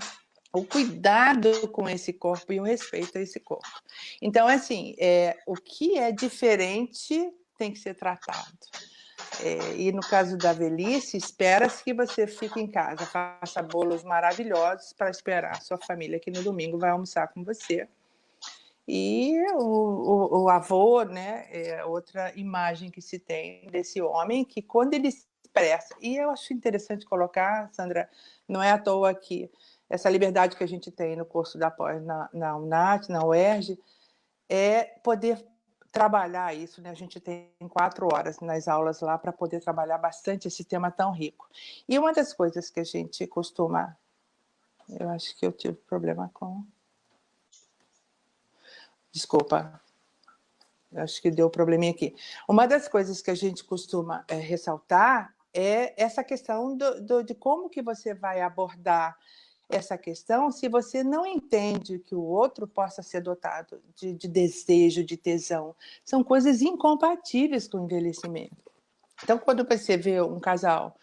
O cuidado com esse corpo e o respeito a esse corpo. Então, assim, o que é diferente tem que ser tratado. E no caso da velhice, espera-se que você fique em casa, faça bolos maravilhosos para esperar a sua família que no domingo vai almoçar com você. E o avô, né, é outra imagem que se tem desse homem que quando ele se expressa, e eu acho interessante colocar, Sandra, não é à toa que essa liberdade que a gente tem no curso da pós na UNAT, na UERJ, é poder trabalhar isso, né? A gente tem 4 horas nas aulas lá para poder trabalhar bastante esse tema tão rico. E uma das coisas que a gente costuma... Eu acho que eu tive problema com... Desculpa, eu acho que deu probleminha aqui. Uma das coisas que a gente costuma ressaltar é essa questão de como que você vai abordar essa questão se você não entende que o outro possa ser dotado de desejo, de tesão. São coisas incompatíveis com o envelhecimento. Então, quando você vê um casal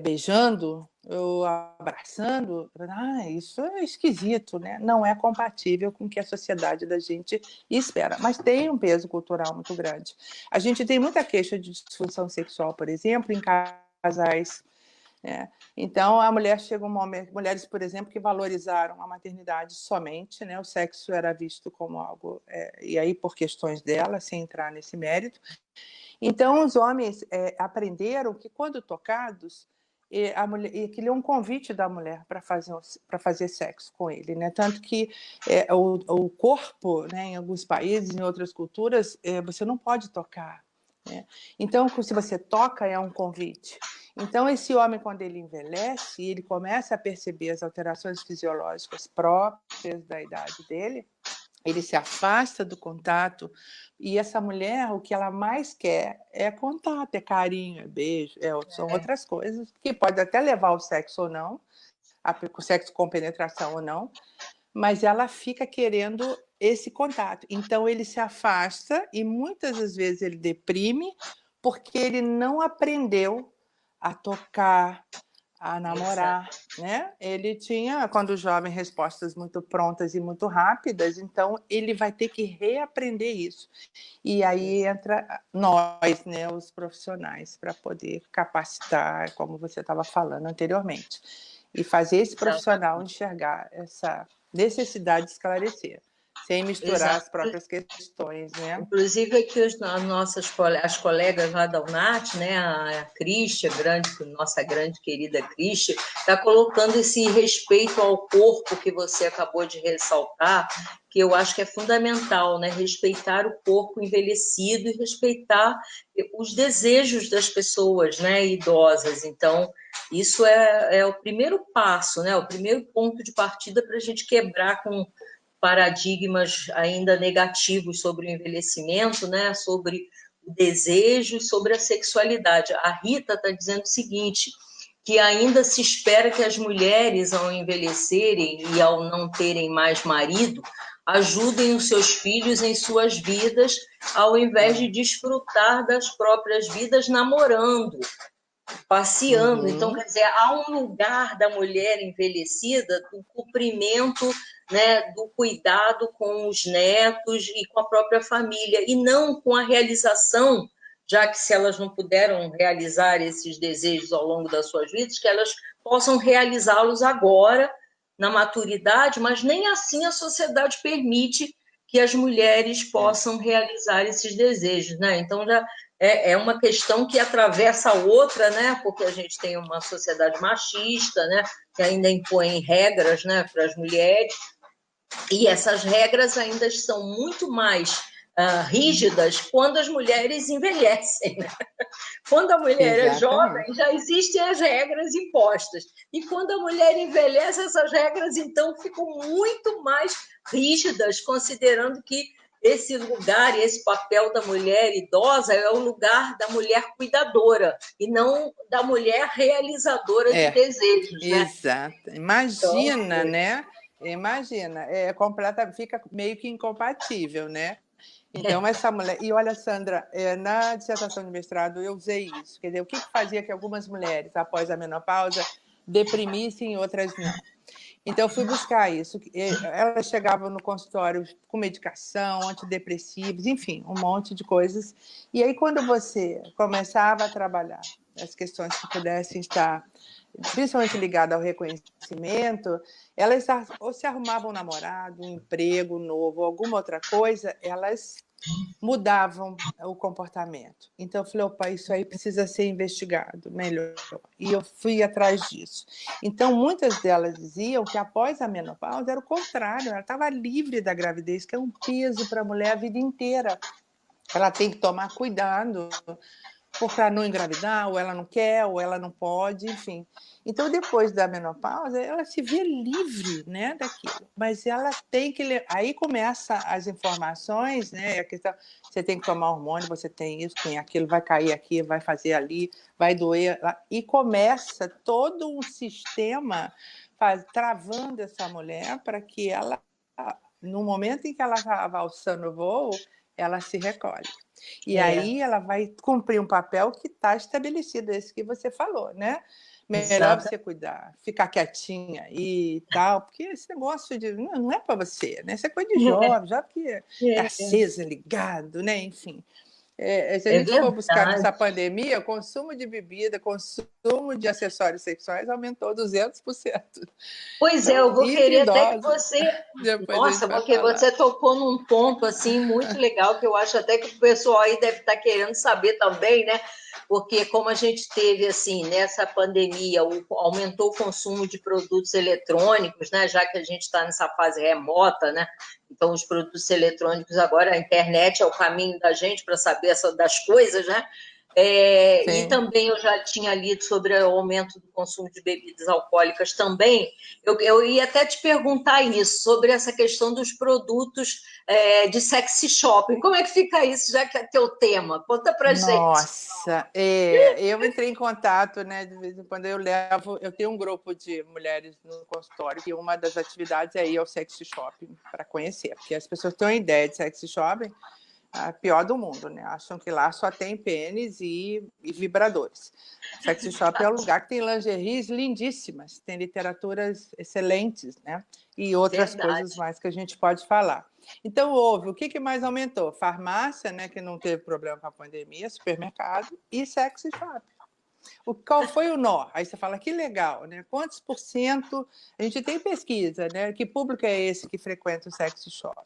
beijando ou abraçando, isso é esquisito, né? Não é compatível com o que a sociedade da gente espera, mas tem um peso cultural muito grande. A gente tem muita queixa de disfunção sexual, por exemplo, em casais. Então, a mulher chega um momento... Mulheres, por exemplo, que valorizaram a maternidade somente, né? O sexo era visto como algo... e aí, por questões dela, sem entrar nesse mérito. Então, os homens aprenderam que, quando tocados, aquilo é um convite da mulher para fazer sexo com ele, né? Tanto que o corpo, né, em alguns países, em outras culturas, você não pode tocar, né? Então, se você toca, é um convite. Então, esse homem, quando ele envelhece, ele começa a perceber as alterações fisiológicas próprias da idade dele, ele se afasta do contato, e essa mulher, o que ela mais quer é contato, é carinho, é beijo, são outras coisas, que pode até levar ao sexo ou não, o sexo com penetração ou não, mas ela fica querendo esse contato. Então, ele se afasta e muitas das vezes ele deprime porque ele não aprendeu a tocar, a namorar, né? Ele tinha, quando jovem, respostas muito prontas e muito rápidas, então ele vai ter que reaprender isso. E aí entra nós, né, os profissionais, para poder capacitar, como você estava falando anteriormente, e fazer esse profissional enxergar essa necessidade de esclarecer, sem misturar as próprias questões, né? Inclusive aqui as colegas lá da UNAT, né, a Cristian, nossa grande querida Cristian, está colocando esse respeito ao corpo que você acabou de ressaltar, que eu acho que é fundamental, né, respeitar o corpo envelhecido e respeitar os desejos das pessoas, né, idosas. Então, isso é o primeiro passo, né, o primeiro ponto de partida para a gente quebrar com paradigmas ainda negativos sobre o envelhecimento, né? Sobre o desejo, sobre a sexualidade. A Rita está dizendo o seguinte, que ainda se espera que as mulheres, ao envelhecerem e ao não terem mais marido, ajudem os seus filhos em suas vidas, ao invés de desfrutar das próprias vidas namorando, passeando. Então, quer dizer, há um lugar da mulher envelhecida do cumprimento, né, do cuidado com os netos e com a própria família, e não com a realização, já que se elas não puderam realizar esses desejos ao longo das suas vidas, que elas possam realizá-los agora, na maturidade, mas nem assim a sociedade permite que as mulheres possam realizar esses desejos, né? Então, já é uma questão que atravessa a outra, né? Porque a gente tem uma sociedade machista, né? Que ainda impõe regras, né, para as mulheres, e essas regras ainda são muito mais rígidas quando as mulheres envelhecem, né? Quando a mulher é jovem, já existem as regras impostas. E quando a mulher envelhece, essas regras, então, ficam muito mais rígidas, considerando que esse lugar e esse papel da mulher idosa é o lugar da mulher cuidadora e não da mulher realizadora de desejos, né? Exato. Imagina, então, né? Imagina, fica meio que incompatível, né? Então, essa mulher... E olha, Sandra, na dissertação de mestrado eu usei isso. Quer dizer, o que fazia que algumas mulheres, após a menopausa, deprimissem e outras não? Então, eu fui buscar isso. Elas chegavam no consultório com medicação, antidepressivos, enfim, um monte de coisas. E aí, quando você começava a trabalhar as questões que pudessem estar principalmente ligadas ao reconhecimento, elas ou se arrumavam um namorado, um emprego novo, alguma outra coisa, elas mudavam o comportamento. Então, eu falei, opa, isso aí precisa ser investigado melhor. E eu fui atrás disso. Então, muitas delas diziam que após a menopausa era o contrário, ela estava livre da gravidez, que é um peso para a mulher a vida inteira. Ela tem que tomar cuidado para não engravidar, ou ela não quer, ou ela não pode, enfim. Então, depois da menopausa, ela se vê livre, né, daquilo. Mas ela tem que... Aí começam as informações, né, a questão, você tem que tomar hormônio, você tem isso, tem aquilo, vai cair aqui, vai fazer ali, vai doer lá. E começa todo um sistema travando essa mulher para que ela, no momento em que ela estava alçando o voo, ela se recolhe. E aí ela vai cumprir um papel que está estabelecido, esse que você falou, né? Melhor você cuidar, ficar quietinha e tal, porque esse negócio de não é para você, né? Isso é coisa de jovem, já que está acesa, ligado, né? Enfim. Se a gente for buscar nessa pandemia, o consumo de bebida, consumo de acessórios sexuais aumentou 200%. Pois então, eu vou querer até que você... Nossa, porque você tocou num ponto assim muito legal, que eu acho até que o pessoal aí deve estar querendo saber também, né? Porque como a gente teve, assim, nessa pandemia, aumentou o consumo de produtos eletrônicos, né? Já que a gente está nessa fase remota, né? Então, os produtos eletrônicos, agora a internet é o caminho da gente para saber das coisas, né? E também eu já tinha lido sobre o aumento do consumo de bebidas alcoólicas também. Eu ia até te perguntar isso, sobre essa questão dos produtos de sexy shopping. Como é que fica isso, já que é teu tema? Conta pra gente. Nossa, eu entrei em contato, né? De vez em quando eu tenho um grupo de mulheres no consultório, e uma das atividades é ir ao sexy shopping para conhecer, porque as pessoas têm uma ideia de sexy shopping, a pior do mundo, né? Acham que lá só tem pênis e vibradores. Sexy shop é um lugar que tem lingeries lindíssimas, tem literaturas excelentes, né? E outras coisas mais que a gente pode falar. Então, o que mais aumentou? Farmácia, né, que não teve problema com a pandemia, supermercado e sexy shop. Qual foi o nó? Aí você fala, que legal, né? Quantos por cento... A gente tem pesquisa, né? Que público é esse que frequenta o sexy shop?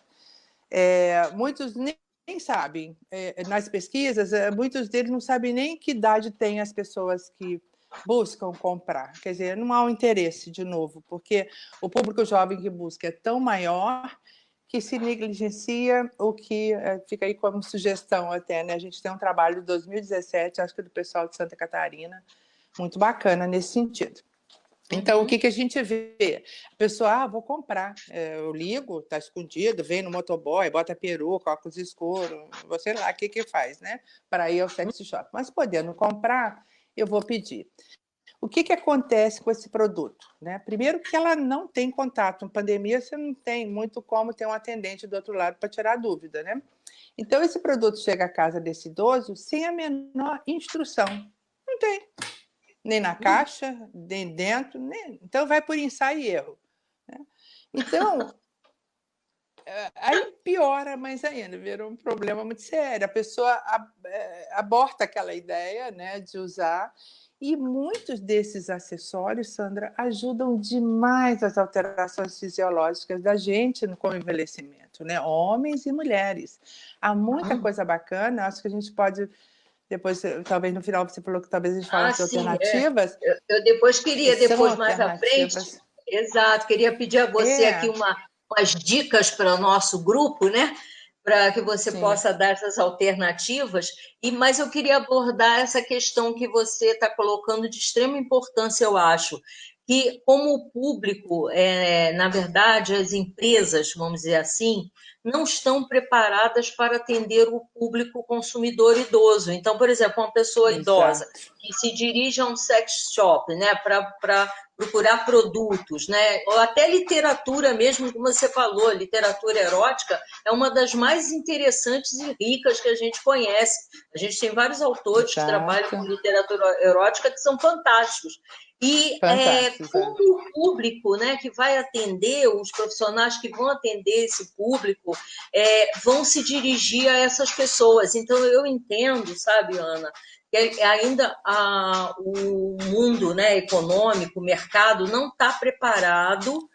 Muitos nem sabem. Nas pesquisas, muitos deles não sabem nem que idade tem as pessoas que buscam comprar. Quer dizer, não há um interesse, de novo, porque o público jovem que busca é tão maior que se negligencia, o que fica aí como sugestão até, né? A gente tem um trabalho de 2017, acho que do pessoal de Santa Catarina, muito bacana nesse sentido. Então, o que a gente vê? A pessoa, vou comprar. Eu ligo, está escondido, vem no motoboy, bota peruca, óculos escuros, sei lá o que faz, né? Para ir ao sexy shop. Mas podendo comprar, eu vou pedir. O que acontece com esse produto? Né? Primeiro que ela não tem contato. Na pandemia, você não tem muito como ter um atendente do outro lado para tirar dúvida, né? Então, esse produto chega à casa desse idoso sem a menor instrução. Não tem. Nem na caixa, nem dentro. Então, vai por ensaio e erro. Né? Então, aí piora mais ainda, vira um problema muito sério. A pessoa aborta aquela ideia, né, de usar. E muitos desses acessórios, Sandra, ajudam demais as alterações fisiológicas da gente com o envelhecimento, né? Homens e mulheres. Há muita coisa bacana, acho que a gente pode... Depois, talvez no final, você falou que talvez a gente fale de alternativas. Eu depois queria, mais à frente... Exato, queria pedir a você aqui umas dicas para o nosso grupo, né? para que você Sim. possa dar essas alternativas. Mas eu queria abordar essa questão que você está colocando de extrema importância, eu acho, que como o público, na verdade, as empresas, vamos dizer assim, não estão preparadas para atender o público consumidor idoso. Então, por exemplo, uma pessoa idosa Exato. que se dirige a um sex shop, né, para procurar produtos, né, ou até literatura mesmo, como você falou, literatura erótica é uma das mais interessantes e ricas que a gente conhece. A gente tem vários autores que trabalham com Exato. literatura erótica que são fantásticos. E Fantástico. como o público, né, que vai atender, os profissionais que vão atender esse público, vão se dirigir a essas pessoas. Então, eu entendo, sabe, Ana, que ainda o mundo, né, econômico, o mercado, não está preparado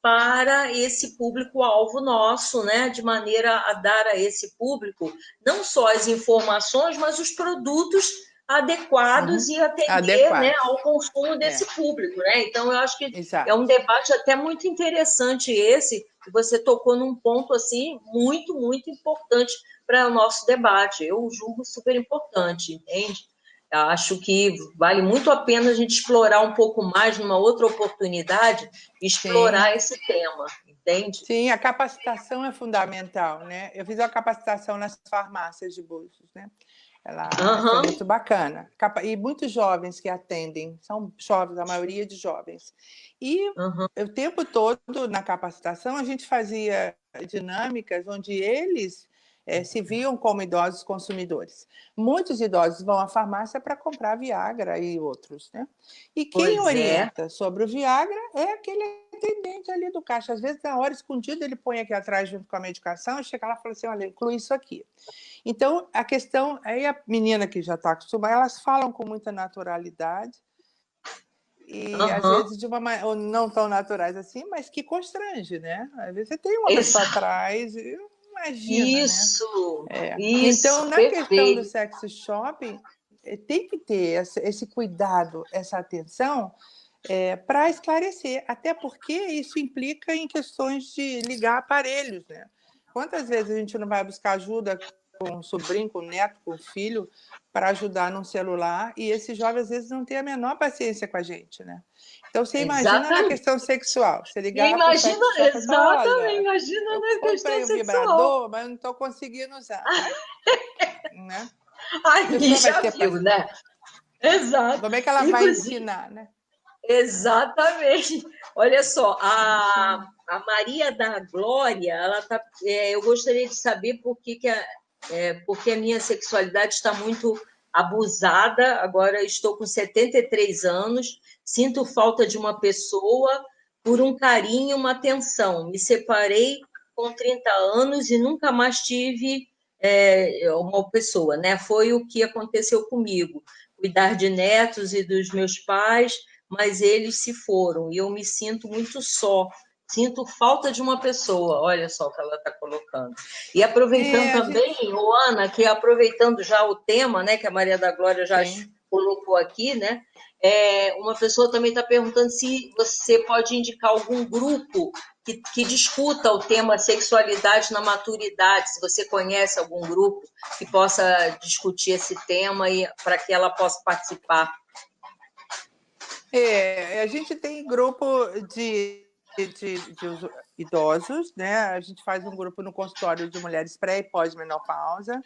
para esse público-alvo nosso, né, de maneira a dar a esse público não só as informações, mas os produtos adequados e atender, né, Adequados. ao consumo desse público, né? Então, eu acho que é um Exato. debate até muito interessante esse, que você tocou num ponto assim muito, muito importante para o nosso debate. Eu julgo super importante, entende? Eu acho que vale muito a pena a gente explorar um pouco mais numa outra oportunidade, Sim. explorar esse tema, entende? Sim, a capacitação é fundamental, né? Eu fiz uma capacitação nas farmácias de Búzios, né? Ela foi muito bacana. E muitos jovens que atendem, são jovens, a maioria de jovens. E o tempo todo na capacitação a gente fazia dinâmicas onde eles se viam como idosos consumidores. Muitos idosos vão à farmácia para comprar Viagra e outros, né? E quem orienta sobre o Viagra é aquele atendente ali do caixa. Às vezes, na hora escondida, ele põe aqui atrás junto com a medicação e chega lá e fala assim, olha, inclui isso aqui. Então, a questão... Aí a menina que já está acostumada, elas falam com muita naturalidade e, às vezes, de uma ou não tão naturais assim, mas que constrange, né? Às vezes você tem uma pessoa atrás e imagina, isso, né? Isso, Então, na questão do perfeito. sex shopping, tem que ter esse cuidado, essa atenção para esclarecer, até porque isso implica em questões de ligar aparelhos, né? Quantas vezes a gente não vai buscar ajuda com um sobrinho, com um neto, com um filho, para ajudar num celular, e esse jovem às vezes não tem a menor paciência com a gente, né? Então, você imagina na questão sexual, você ligar para o sex shop e falar, olha, Imagina eu na questão comprei um sexual. vibrador, mas não estou conseguindo usar. Né? A Aí pessoa vai já ter viu, paciência. né? Exato. Como é que ela vai Inclusive, ensinar, né? exatamente. Olha só, Isso aí. a Maria da Glória, ela tá, eu gostaria de saber porque a minha sexualidade está muito abusada. Agora estou com 73 anos, sinto falta de uma pessoa por um carinho, uma atenção. Me separei com 30 anos e nunca mais tive uma pessoa, né? Foi o que aconteceu comigo. Cuidar de netos e dos meus pais, mas eles se foram e eu me sinto muito só. Sinto falta de uma pessoa, olha só o que ela está colocando. E aproveitando A também, gente... Ana, que aproveitando já o tema, né, que a Maria da Glória já Sim. colocou aqui, né? Uma pessoa também está perguntando se você pode indicar algum grupo que discuta o tema sexualidade na maturidade, se você conhece algum grupo que possa discutir esse tema e para que ela possa participar. A gente tem grupo de idosos, né? A gente faz um grupo no consultório de mulheres pré e pós-menopausa.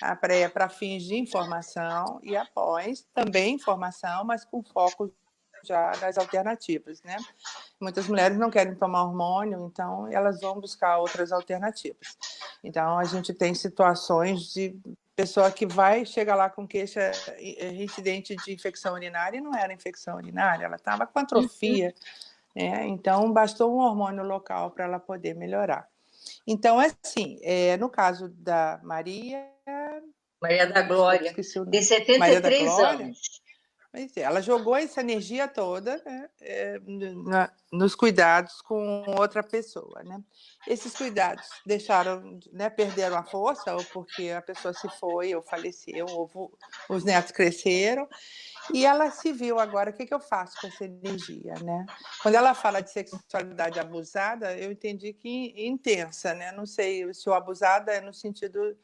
A pré é para fins de informação e a pós também informação, mas com foco já nas alternativas, né? Muitas mulheres não querem tomar hormônio, então elas vão buscar outras alternativas. Então, a gente tem situações de pessoa que chega lá com queixa reincidente de infecção urinária e não era infecção urinária, ela estava com atrofia, né? Então, bastou um hormônio local para ela poder melhorar. Então, assim, no caso da Maria da Glória, esqueci o tem nome. Maria da 73 Glória, anos. Pois é, ela jogou essa energia toda, né, nos cuidados com outra pessoa, né? Esses cuidados deixaram, né, perderam a força, ou porque a pessoa se foi, ou faleceu, os netos cresceram, e ela se viu agora, o que eu faço com essa energia, né? Quando ela fala de sexualidade abusada, eu entendi que intensa, né? Não sei se o abusada é no sentido,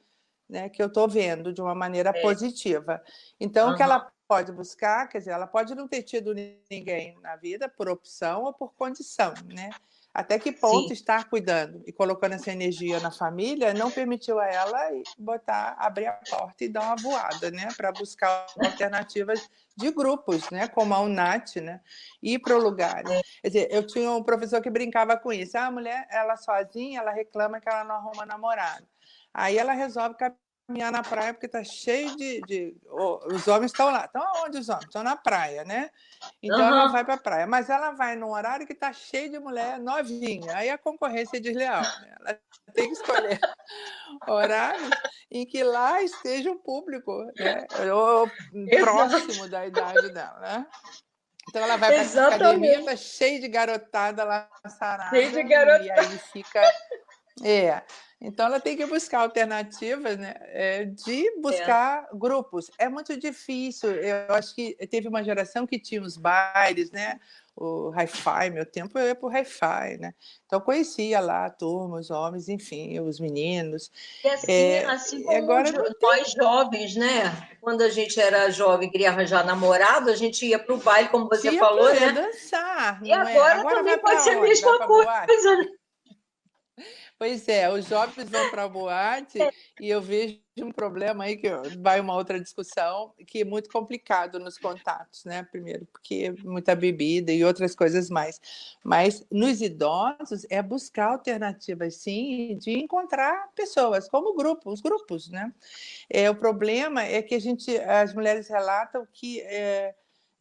né, que eu estou vendo de uma maneira É. positiva. Então, o que Aham. ela pode buscar, quer dizer, ela pode não ter tido ninguém na vida por opção ou por condição, né? Até que ponto Sim. estar cuidando e colocando essa energia na família não permitiu a ela abrir a porta e dar uma voada, né? Para buscar alternativas de grupos, né? Como a UNAT, né? Ir para lugares. Quer dizer, eu tinha um professor que brincava com isso. Ah, a mulher, ela sozinha, ela reclama que ela não arruma namorado. Aí ela resolve caminhar na praia porque está cheio os homens estão lá. Então, onde os homens? Estão na praia, né? Então ela Aham. vai para a praia, mas ela vai num horário que está cheio de mulher novinha. Aí a concorrência é desleal, né? Ela tem que escolher horários em que lá esteja o público, né? Ou Exato. próximo da idade dela, né? Então ela vai para a academia, Exatamente. está cheio de garotada lá Cheio de sarada, e garota. aí fica é, então ela tem que buscar alternativas, né, de É. buscar grupos. É muito difícil. Eu acho que teve uma geração que tinha os bailes, né? O hi-fi, meu tempo eu ia para o hi-fi, né? Então eu conhecia lá a turma, os homens, enfim, os meninos. E assim como Agora não tem. nós jovens, né? Quando a gente era jovem, queria arranjar namorado, a gente ia para o baile, como você Tinha falou, para né? dançar, E não é? agora Agora vai também pode para ser a onde? Vai mesma para boate? coisa, né? Pois é, os jovens vão para a boate e eu vejo um problema aí, que vai uma outra discussão, que é muito complicado nos contatos, né? Primeiro, porque muita bebida e outras coisas mais. Mas nos idosos é buscar alternativas, sim, de encontrar pessoas, como os grupos, né? O problema é que as mulheres relatam que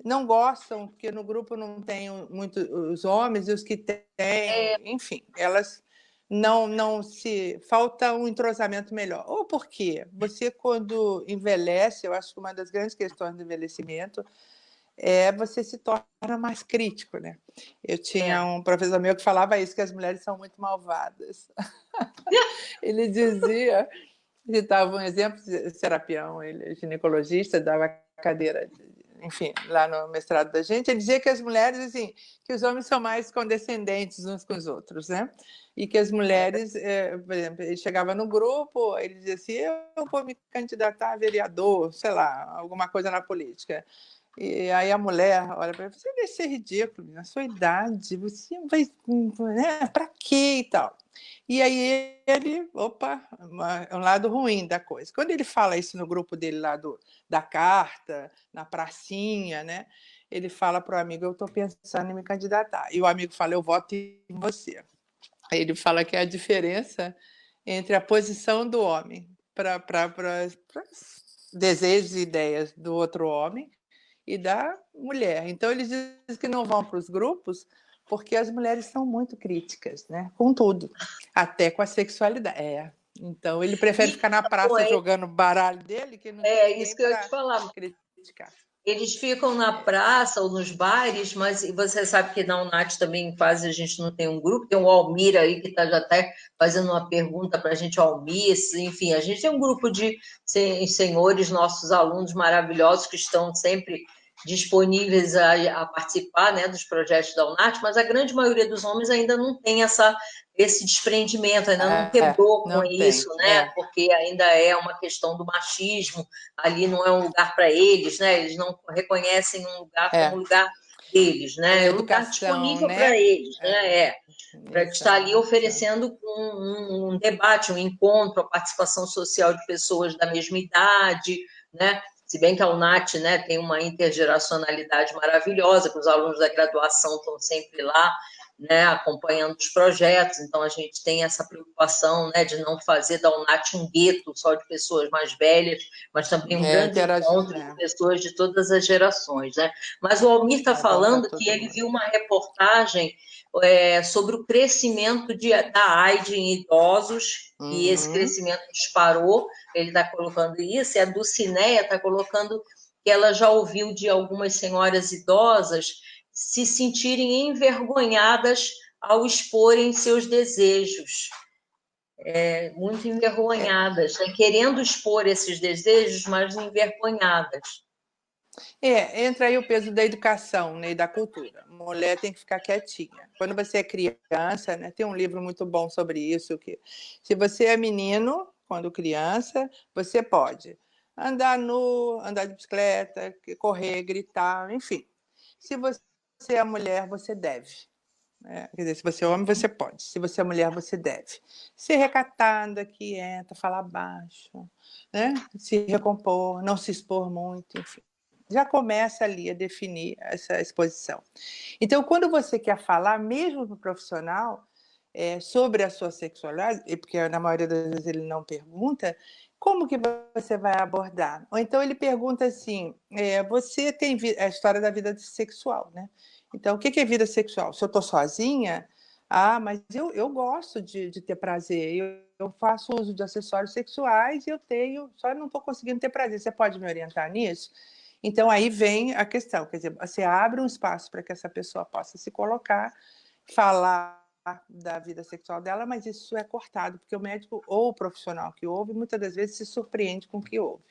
não gostam, porque no grupo não tem muito os homens, e os que têm, enfim, elas não se falta um entrosamento melhor. Ou porque você, quando envelhece, eu acho que uma das grandes questões do envelhecimento é você se torna mais crítico, né? Eu tinha É. um professor meu que falava isso, que as mulheres são muito malvadas. Ele dizia, citava um exemplo, Serapião, ele é ginecologista, dava cadeira, enfim, lá no mestrado da gente, ele dizia que as mulheres, assim, que os homens são mais condescendentes uns com os outros, né? E que as mulheres, por exemplo, ele chegava no grupo, ele dizia assim, eu vou me candidatar a vereador, sei lá, alguma coisa na política. E aí a mulher olha para ele, você vai ser ridículo, na sua idade, você vai, né, para quê e tal. E aí ele, opa, é um lado ruim da coisa. Quando ele fala isso no grupo dele lá da carta, na pracinha, né? Ele fala para o amigo, eu estou pensando em me candidatar. E o amigo fala, eu voto em você. Aí ele fala que é a diferença entre a posição do homem para desejos e ideias do outro homem e da mulher. Então, eles dizem que não vão para os grupos porque as mulheres são muito críticas, né? Com tudo, até com a sexualidade. Então, ele prefere E ficar na bom, praça jogando baralho dele, que não tem é isso ninguém que eu ia te para falar. criticar. Eles ficam na praça ou nos bares, mas você sabe que na UNAT também quase a gente não tem um grupo, tem o Almir aí que está já até fazendo uma pergunta para a gente, Almir, enfim, a gente tem um grupo de senhores, nossos alunos maravilhosos que estão sempre disponíveis a participar, né, dos projetos da UNAT, mas a grande maioria dos homens ainda não tem esse desprendimento, ainda não quebrou com Não isso, tem. né, porque ainda é uma questão do machismo, ali não é um lugar para eles, né? Eles não reconhecem um lugar como É. lugar deles, né? É um lugar Educação, disponível para né? eles, né? Para estar ali Exato. oferecendo um debate, um encontro, a participação social de pessoas da mesma idade, né? Se bem que a UNAT, né, tem uma intergeracionalidade maravilhosa, que os alunos da graduação estão sempre lá, né, acompanhando os projetos, então a gente tem essa preocupação, né, de não fazer da UNAT um gueto só de pessoas mais velhas, mas também um grande Interagir, encontro de pessoas de todas as gerações, né? Mas o Almir está é bom para falando que todo ele mundo. viu uma reportagem sobre o crescimento da AIDS em idosos, e esse Uhum. crescimento disparou, ele está colocando isso, e a Dulcineia está colocando que ela já ouviu de algumas senhoras idosas se sentirem envergonhadas ao exporem seus desejos, muito envergonhadas, né? Querendo expor esses desejos, mas envergonhadas. Entra aí o peso da educação, né, e da cultura. Mulher tem que ficar quietinha. Quando você é criança, né, tem um livro muito bom sobre isso, que se você é menino, quando criança, você pode andar nu, andar de bicicleta, correr, gritar, enfim. Se você é mulher, você deve. Né? Quer dizer, se você é homem, você pode. Se você é mulher, você deve. Ser recatada, quieta, falar baixo, né? Se recompor, não se expor muito, enfim. Já começa ali a definir essa exposição. Então, quando você quer falar, mesmo para o profissional, sobre a sua sexualidade, porque na maioria das vezes ele não pergunta, como que você vai abordar? Ou então ele pergunta assim, você tem a história da vida sexual, né? Então, o que é vida sexual? Se eu estou sozinha, mas eu gosto de ter prazer, eu faço uso de acessórios sexuais e eu tenho, só não estou conseguindo ter prazer. Você pode me orientar nisso? Então, aí vem a questão, quer dizer, você abre um espaço para que essa pessoa possa se colocar, falar da vida sexual dela, mas isso é cortado, porque o médico ou o profissional que ouve, muitas das vezes se surpreende com o que ouve.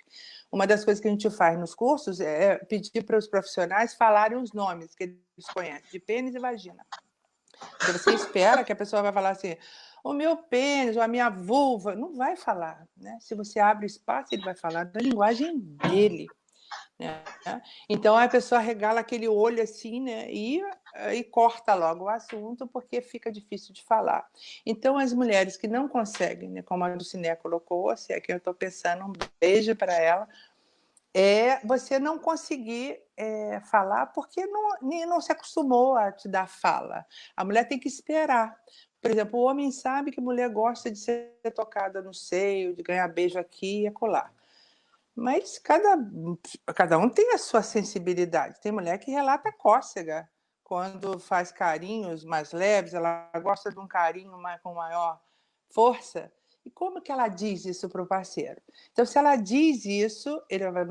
Uma das coisas que a gente faz nos cursos é pedir para os profissionais falarem os nomes que eles conhecem, de pênis e vagina. Porque você espera que a pessoa vai falar assim, o meu pênis, ou a minha vulva, não vai falar, né? Se você abre espaço, ele vai falar da linguagem dele. Né? Então a pessoa regala aquele olho assim, né? E corta logo o assunto porque fica difícil de falar. Então as mulheres que não conseguem, né, como a Luciné colocou, se é que eu estou pensando, um beijo para ela, você não conseguir falar porque não se acostumou a te dar fala. A mulher tem que esperar. Por exemplo, o homem sabe que a mulher gosta de ser tocada no seio, de ganhar beijo aqui e acolá. Mas cada um tem a sua sensibilidade. Tem mulher que relata cócega quando faz carinhos mais leves, ela gosta de um carinho com maior força. E como que ela diz isso para o parceiro? Então, se ela diz isso, ele vai,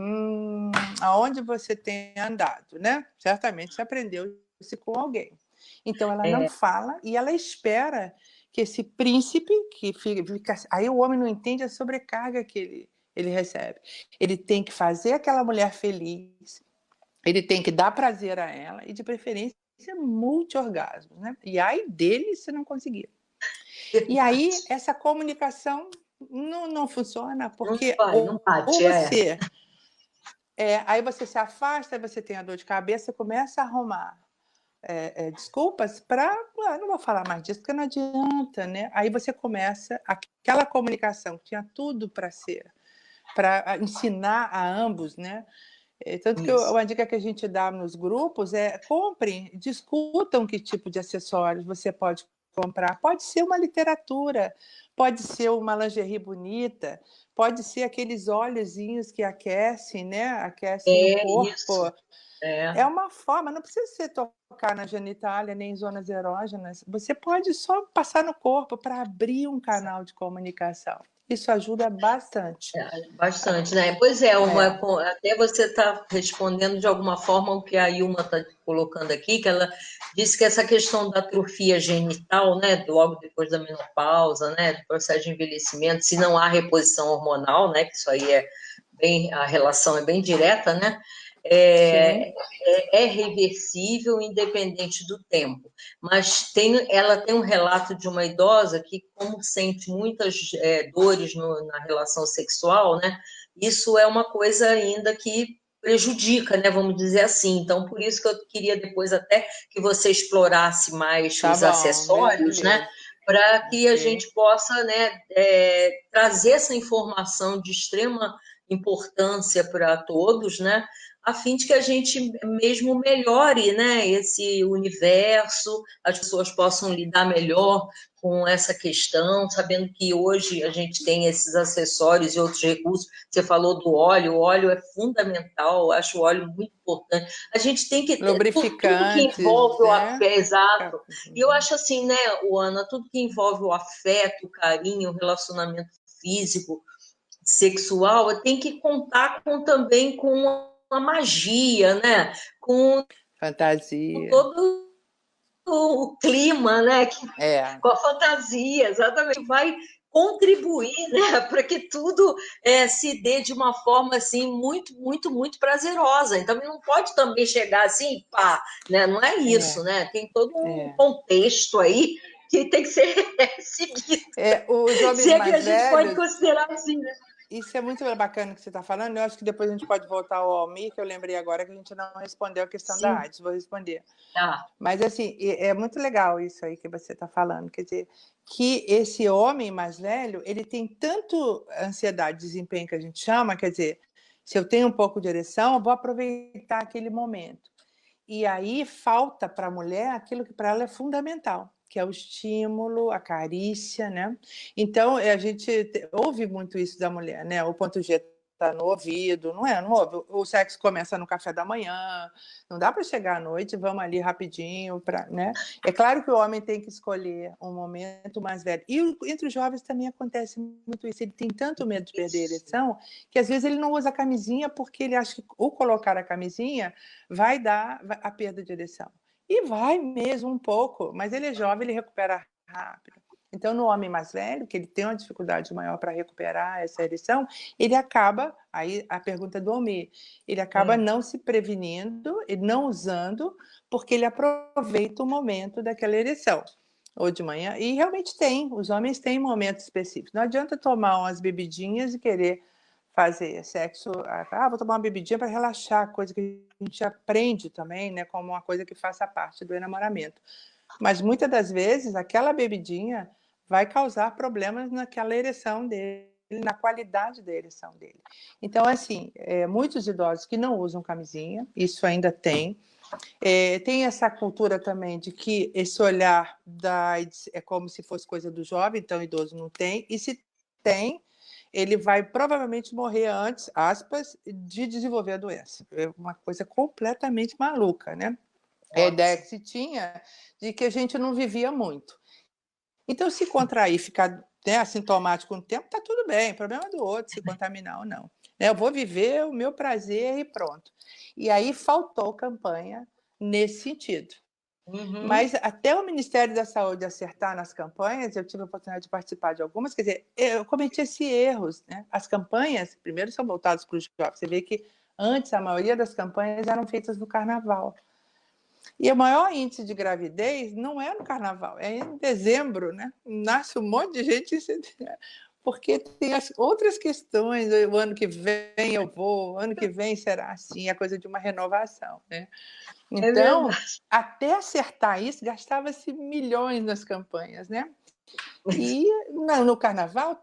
aonde você tem andado, né? Certamente você aprendeu isso com alguém. Então, ela não fala e ela espera que esse príncipe, que fica... Aí o homem não entende a sobrecarga que ele recebe. Ele tem que fazer aquela mulher feliz, ele tem que dar prazer a ela e, de preferência, multi-orgasmos, né? E aí dele se não conseguir. E aí essa comunicação não funciona porque Não bate, você... aí você se afasta, aí você tem a dor de cabeça, começa a arrumar desculpas para... não vou falar mais disso, porque não adianta, né? Aí você começa aquela comunicação que tinha tudo para ser, para ensinar a ambos, né? Tanto que uma dica que a gente dá nos grupos comprem, discutam que tipo de acessórios você pode comprar. Pode ser uma literatura, pode ser uma lingerie bonita, pode ser aqueles óleozinhos que aquecem, né? Aquecem o corpo. Isso. É uma forma, não precisa ser tocar na genitália nem em zonas erógenas. Você pode só passar no corpo para abrir um canal de comunicação. Isso ajuda bastante. Bastante, né? Pois até você está respondendo de alguma forma o que a Ilma está colocando aqui, que ela disse que essa questão da atrofia genital, né, logo depois da menopausa, né, do processo de envelhecimento, se não há reposição hormonal, né, que isso aí a relação é bem direta, né? É reversível, independente do tempo. Mas ela tem um relato de uma idosa que, como sente muitas dores na relação sexual, né? Isso é uma coisa ainda que prejudica, né? Vamos dizer assim. Então, por isso que eu queria depois até que você explorasse mais os acessórios, né? Para que a gente possa, né, trazer essa informação de extrema importância para todos, né? A fim de que a gente mesmo melhore, né, esse universo, as pessoas possam lidar melhor com essa questão, sabendo que hoje a gente tem esses acessórios e outros recursos. Você falou do óleo, o óleo é fundamental, eu acho o óleo muito importante. A gente tem que ter tudo que envolve o afeto, exato. E eu acho assim, né, Ana, tudo que envolve o afeto, o carinho, o relacionamento físico, sexual, tem que contar também com a magia, né? Com Fantasia. todo o clima, né? É, Com a fantasia, exatamente, vai contribuir, né, para que tudo se dê de uma forma assim muito, muito, muito prazerosa. Então não pode também chegar assim, pá, né? Não é isso, é, né? Tem todo um é. contexto aí que tem que ser seguido. Os Se homens é que a mais gente pode velhos, considerar assim, né? isso é muito bacana que você está falando. Eu acho que depois a gente pode voltar ao Almir, que eu lembrei agora que a gente não respondeu a questão da Sim, AIDS. Vou responder. tá. Mas, assim, é muito legal isso aí que você está falando. Quer dizer, que esse homem mais velho, ele tem tanto ansiedade de desempenho que a gente chama, quer dizer, se eu tenho um pouco de ereção, eu vou aproveitar aquele momento. E aí falta para a mulher aquilo que para ela é fundamental, que é o estímulo, a carícia, né? Então, a gente ouve muito isso da mulher, né? O ponto G está no ouvido, não é? Não ouve. O sexo começa no café da manhã, não dá para chegar à noite, vamos ali rapidinho, né? É claro que o homem tem que escolher um momento mais velho. E entre os jovens também acontece muito isso. Ele tem tanto medo de perder a Isso. ereção que às vezes ele não usa a camisinha porque ele acha que o colocar a camisinha vai dar a perda de ereção. E vai mesmo um pouco, mas ele é jovem, ele recupera rápido. Então, no homem mais velho, que ele tem uma dificuldade maior para recuperar essa ereção, ele acaba, aí a pergunta do Almir, ele acaba não se prevenindo e não usando, porque ele aproveita o momento daquela ereção, ou de manhã, e realmente tem, os homens têm momentos específicos. Não adianta tomar umas bebidinhas e querer fazer sexo, vou tomar uma bebidinha para relaxar, coisa que a gente aprende também, né, como uma coisa que faça parte do enamoramento. Mas muitas das vezes aquela bebidinha vai causar problemas naquela ereção dele, na qualidade da ereção dele. Então, assim, muitos idosos que não usam camisinha, isso ainda tem. Tem essa cultura também de que esse olhar da AIDS é como se fosse coisa do jovem, então o idoso não tem. E se tem, ele vai provavelmente morrer antes, aspas, de desenvolver a doença. É uma coisa completamente maluca, né? É a ideia Nossa. que se tinha de que a gente não vivia muito. Então, se contrair e ficar, né, assintomático um tempo, está tudo bem, problema do outro se contaminar ou não. Eu vou viver o meu prazer e pronto. E aí faltou campanha nesse sentido. Uhum. Mas até o Ministério da Saúde acertar nas campanhas, eu tive a oportunidade de participar de algumas, quer dizer, eu cometi esses erros. Né? As campanhas, primeiro, são voltadas para os jovens. Você vê que antes a maioria das campanhas eram feitas no carnaval. E o maior índice de gravidez não é no carnaval, é em dezembro, né? Nasce um monte de gente, porque tem as outras questões. O ano que vem eu vou, o ano que vem será assim, é coisa de uma renovação, né? É Então, verdade. até acertar isso, gastava-se milhões nas campanhas, né? E no carnaval,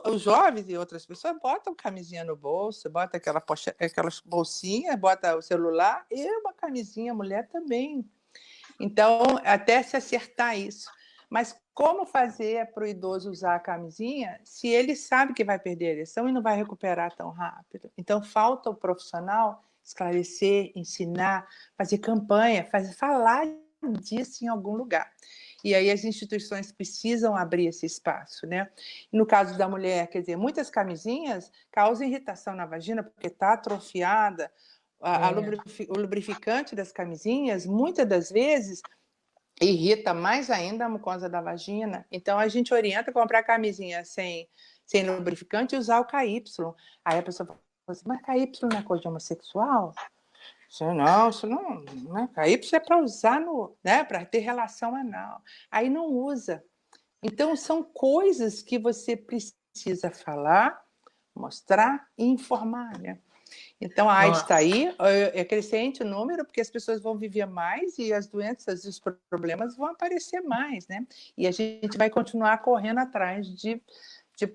os jovens e outras pessoas botam camisinha no bolso, bota aquelas bolsinhas, bota o celular e uma camisinha, a mulher também. Então, até se acertar isso. Mas como fazer para o idoso usar a camisinha se ele sabe que vai perder a ereção e não vai recuperar tão rápido? Então, falta o profissional esclarecer, ensinar, fazer campanha, falar disso em algum lugar. E aí as instituições precisam abrir esse espaço, né? No caso da mulher, quer dizer, muitas camisinhas causam irritação na vagina porque está atrofiada. O lubrificante das camisinhas, muitas das vezes, irrita mais ainda a mucosa da vagina. Então, a gente orienta a comprar camisinha sem lubrificante e usar o KY. Aí a pessoa fala assim, mas KY não é coisa de homossexual? Isso não, né? KY é para usar né, para ter relação anal. Aí não usa. Então, são coisas que você precisa falar, mostrar e informar, né? Então, a AIDS está Nossa. aí, é crescente o número, porque as pessoas vão viver mais e as doenças e os problemas vão aparecer mais, né? E a gente vai continuar correndo atrás de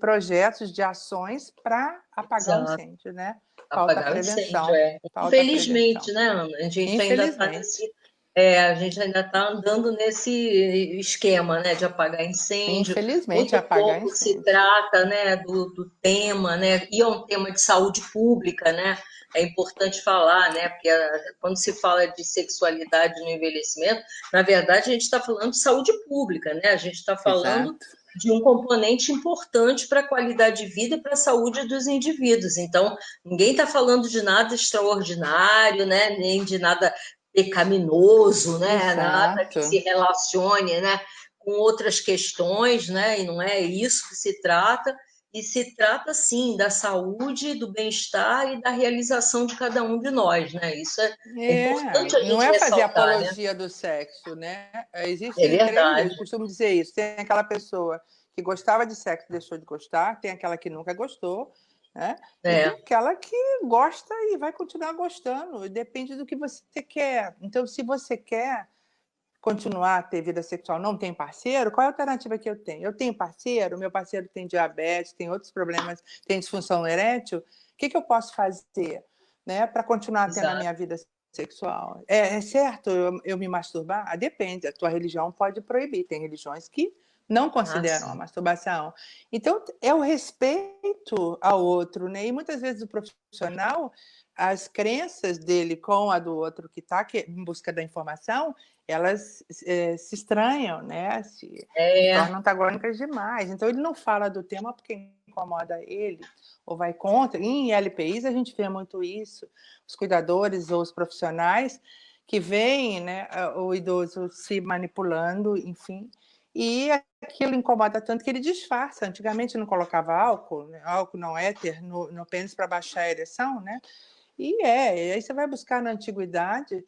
projetos, de ações para apagar o Exato. incêndio, né? Falta Apagar o incêndio, prevenção, falta prevenção. Infelizmente, né, Ana? A gente ainda está Infelizmente, a gente ainda está andando nesse esquema, né, de apagar incêndio. infelizmente, Muito apagar pouco se incêndio. trata, né, do tema, né? E é um tema de saúde pública, né? É importante falar, né? Porque quando se fala de sexualidade no envelhecimento, na verdade a gente está falando de saúde pública, né? A gente está falando Exato. de um componente importante para a qualidade de vida e para a saúde dos indivíduos. Então, ninguém está falando de nada extraordinário, né? Nem de nada pecaminoso, né? Nada que Exato. se relacione, né, com outras questões, né? E não é isso que se trata. E se trata, sim, da saúde, do bem-estar e da realização de cada um de nós, né? Isso é importante a Não gente é fazer ressaltar, né? apologia do sexo, né? É Existem três, verdade. eu costumo dizer isso. Tem aquela pessoa que gostava de sexo, deixou de gostar, tem aquela que nunca gostou, né? E tem aquela que gosta e vai continuar gostando, depende do que você quer. Então, se você quer continuar a ter vida sexual, não tem parceiro, qual é a alternativa que eu tenho? Eu tenho parceiro, meu parceiro tem diabetes, tem outros problemas, tem disfunção erétil, o que eu posso fazer, né, para continuar tendo a minha vida sexual? É certo eu me masturbar? Ah, depende, a tua religião pode proibir, tem religiões que não consideram a masturbação. Então, é o respeito ao outro, né? E muitas vezes o profissional, as crenças dele com a do outro que está em busca da informação, elas se estranham, né? Se tornam antagônicas demais. Então, ele não fala do tema porque incomoda ele ou vai contra. Em LPIs, a gente vê muito isso. Os cuidadores ou os profissionais que veem, né, o idoso se manipulando, enfim, e aquilo incomoda tanto que ele disfarça. Antigamente não colocava álcool, né? Álcool não éter no pênis para baixar a ereção, né? E aí você vai buscar na antiguidade,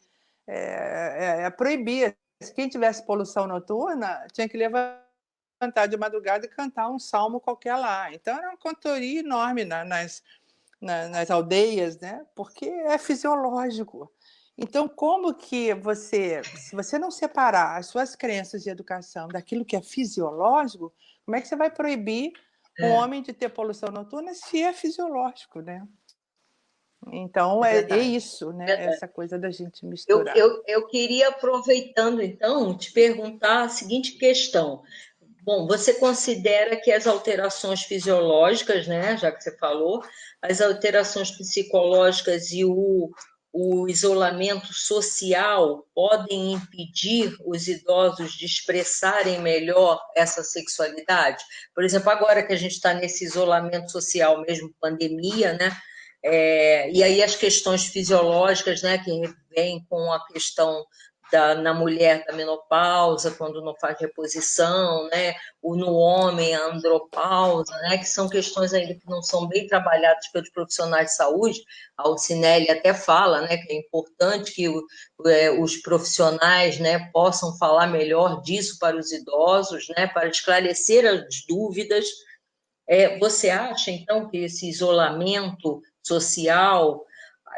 proibir. Se quem tivesse poluição noturna tinha que levantar de madrugada e cantar um salmo qualquer lá. Então era uma cantoria enorme nas aldeias, né? Porque é fisiológico. Então, como que se você não separar as suas crenças de educação daquilo que é fisiológico, como é que você vai proibir um homem de ter poluição noturna se é fisiológico, né? Então, é isso, né? Essa coisa da gente misturar. Eu queria, aproveitando, então, te perguntar a seguinte questão. Bom, você considera que as alterações fisiológicas, né, já que você falou, as alterações psicológicas e o isolamento social podem impedir os idosos de expressarem melhor essa sexualidade? Por exemplo, agora que a gente está nesse isolamento social, mesmo pandemia, né? E aí as questões fisiológicas, né, que vêm com a questão na mulher da menopausa, quando não faz reposição, né, ou no homem a andropausa, né, que são questões ainda que não são bem trabalhadas pelos profissionais de saúde. A Alcinelli até fala, né, que é importante que os profissionais, né, possam falar melhor disso para os idosos, né, para esclarecer as dúvidas. Você acha, então, que esse isolamento social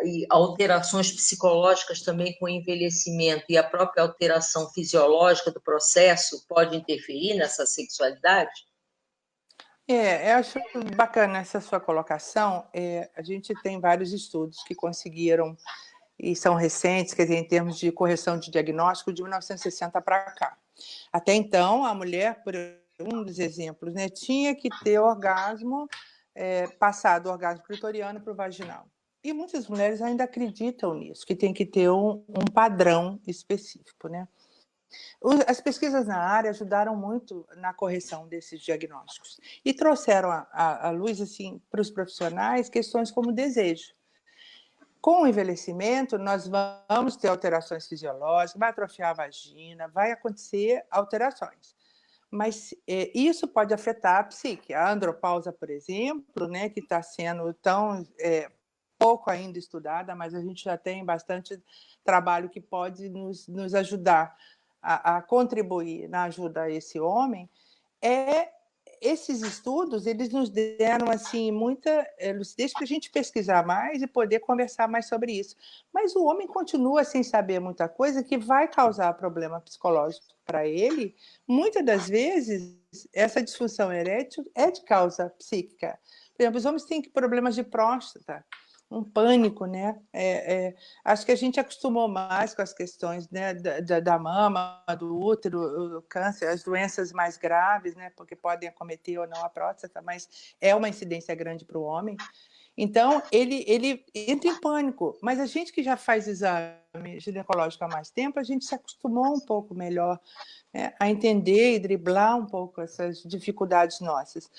e alterações psicológicas também com o envelhecimento e a própria alteração fisiológica do processo pode interferir nessa sexualidade? Eu acho bacana essa sua colocação. A gente tem vários estudos que conseguiram, e são recentes, quer dizer, em termos de correção de diagnóstico, de 1960 para cá. Até então, a mulher, por um dos exemplos, né, tinha que ter orgasmo, passar do orgasmo clitoriano para o vaginal. E muitas mulheres ainda acreditam nisso, que tem que ter um padrão específico, né? As pesquisas na área ajudaram muito na correção desses diagnósticos e trouxeram à luz, assim, para os profissionais, questões como desejo. Com o envelhecimento, nós vamos ter alterações fisiológicas, vai atrofiar a vagina, vai acontecer alterações. Mas isso pode afetar a psique. A andropausa, por exemplo, né, que está sendo tão pouco ainda estudada, mas a gente já tem bastante trabalho que pode nos ajudar a contribuir na ajuda a esse homem. Esses estudos, eles nos deram assim muita lucidez para a gente pesquisar mais e poder conversar mais sobre isso. Mas o homem continua sem saber muita coisa que vai causar problema psicológico para ele. Muitas das vezes, essa disfunção erétil é de causa psíquica. Por exemplo, os homens têm problemas de próstata. um pânico, né? Acho que a gente acostumou mais com as questões, né, da mama, do útero, o câncer, as doenças mais graves, né, porque podem acometer ou não a próstata, mas é uma incidência grande para o homem. Então, ele entra em pânico. Mas a gente que já faz exame ginecológico há mais tempo, a gente se acostumou um pouco melhor, né, a entender e driblar um pouco essas dificuldades nossas.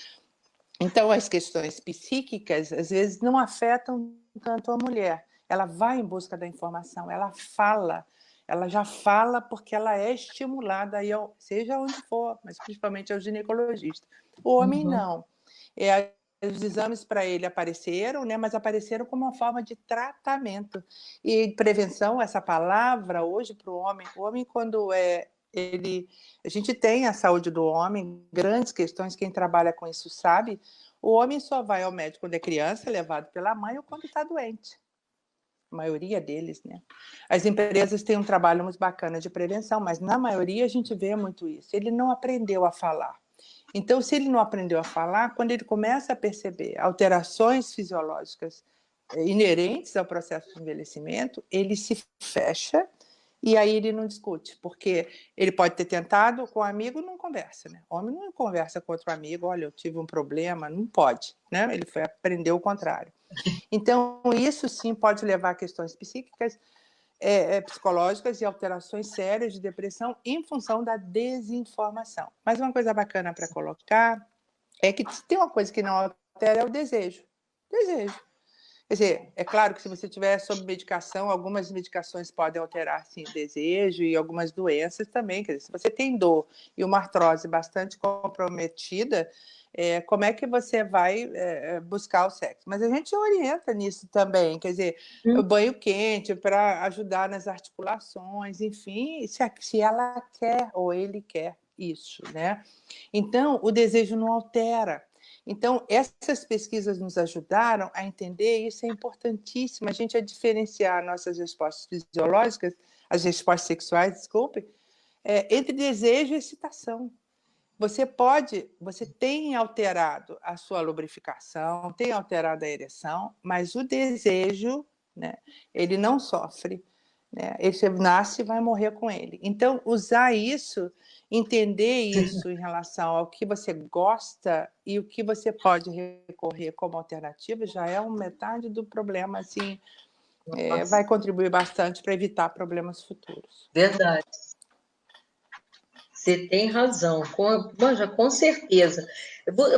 Então, as questões psíquicas, às vezes, não afetam tanto a mulher. Ela vai em busca da informação, ela já fala porque ela é estimulada, aí seja onde for, mas principalmente ao ginecologista. O homem não. Os exames para ele apareceram, né, mas apareceram como uma forma de tratamento. E prevenção, essa palavra, hoje, para o homem, quando a gente tem a saúde do homem, grandes questões, quem trabalha com isso sabe, o homem só vai ao médico quando é criança, levado pela mãe, ou quando está doente. A maioria deles, né? As empresas têm um trabalho muito bacana de prevenção, mas na maioria a gente vê muito isso. Ele não aprendeu a falar. Então, se ele não aprendeu a falar, quando ele começa a perceber alterações fisiológicas inerentes ao processo de envelhecimento, ele se fecha e aí ele não discute, porque ele pode ter tentado com um amigo, não conversa, né? O homem não conversa com outro amigo, olha, eu tive um problema, não pode, né? Ele foi aprender o contrário. Então, isso sim pode levar a questões psíquicas, psicológicas e alterações sérias de depressão em função da desinformação. Mas uma coisa bacana para colocar é que tem uma coisa que não altera, é o desejo. Desejo. Quer dizer, é claro que se você estiver sob medicação, algumas medicações podem alterar, sim, o desejo e algumas doenças também. Quer dizer, se você tem dor e uma artrose bastante comprometida, como é que você vai buscar o sexo? Mas a gente orienta nisso também, quer dizer, o banho quente para ajudar nas articulações, enfim, se ela quer ou ele quer isso, né? Então, o desejo não altera. Então, essas pesquisas nos ajudaram a entender, e isso é importantíssimo, a gente a diferenciar nossas respostas fisiológicas, as respostas sexuais, desculpe, entre desejo e excitação. Você tem alterado a sua lubrificação, tem alterado a ereção, mas o desejo, né, ele não sofre, né? Ele nasce e vai morrer com ele. Então, usar isso, entender isso em relação ao que você gosta e o que você pode recorrer como alternativa, já é uma metade do problema, assim, vai contribuir bastante para evitar problemas futuros. Verdade. Você tem razão, com certeza.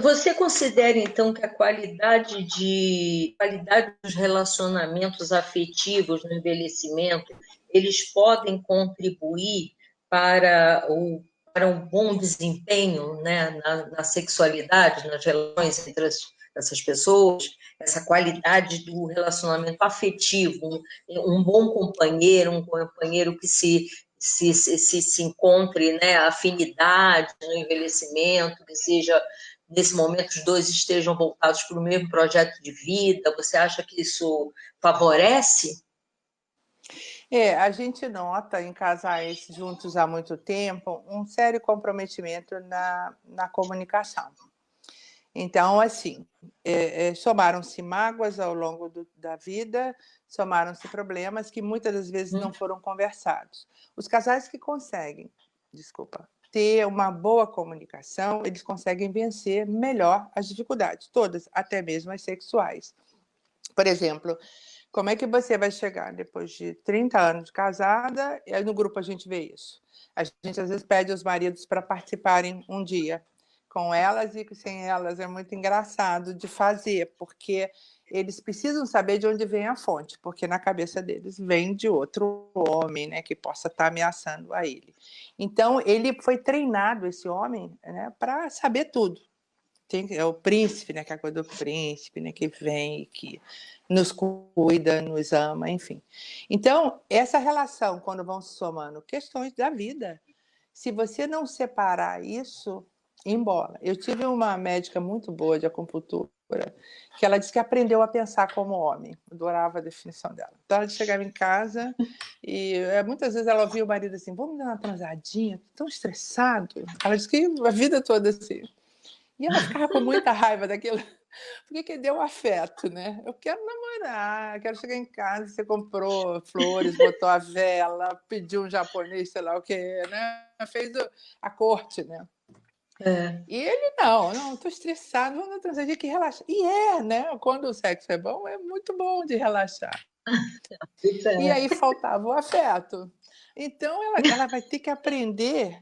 Você considera, então, que a qualidade dos relacionamentos afetivos no envelhecimento, eles podem contribuir para um bom desempenho, né, na sexualidade, nas relações entre essas pessoas? Essa qualidade do relacionamento afetivo, um bom companheiro, um companheiro que se encontre, né, afinidade no envelhecimento, que seja, nesse momento, os dois estejam voltados para o mesmo projeto de vida. Você acha que isso favorece? A gente nota em casais juntos há muito tempo um sério comprometimento na comunicação. Então, assim, somaram-se mágoas ao longo da vida, somaram-se problemas que muitas das vezes não foram conversados. Os casais que conseguem, ter uma boa comunicação, eles conseguem vencer melhor as dificuldades, todas, até mesmo as sexuais. Por exemplo, como é que você vai chegar depois de 30 anos de casada? E aí no grupo a gente vê isso. A gente às vezes pede os maridos para participarem um dia com elas e sem elas. É muito engraçado de fazer, porque eles precisam saber de onde vem a fonte, porque na cabeça deles vem de outro homem, né, que possa estar ameaçando a ele. Então, ele foi treinado, esse homem, né, para saber tudo. É o príncipe, né, que é a coisa do príncipe, né, que vem e que nos cuida, nos ama, enfim. Então, essa relação, quando vão se somando questões da vida, se você não separar isso, embola. Eu tive uma médica muito boa de acupuntura, que ela disse que aprendeu a pensar como homem. Eu adorava a definição dela. Então, ela chegava em casa e muitas vezes ela ouvia o marido assim, vamos dar uma transadinha, tão estressado. Ela disse que a vida toda assim. E ela ficava com muita raiva daquilo, porque deu afeto, né? Eu quero namorar, quero chegar em casa, você comprou flores, botou a vela, pediu um japonês, sei lá o quê, né? Fez a corte, né? É. E ele, não, tô estressado, vamos transar, tem que relaxar. E né? Quando o sexo é bom, é muito bom de relaxar. Pois E é. aí faltava o afeto. Então, ela vai ter que aprender.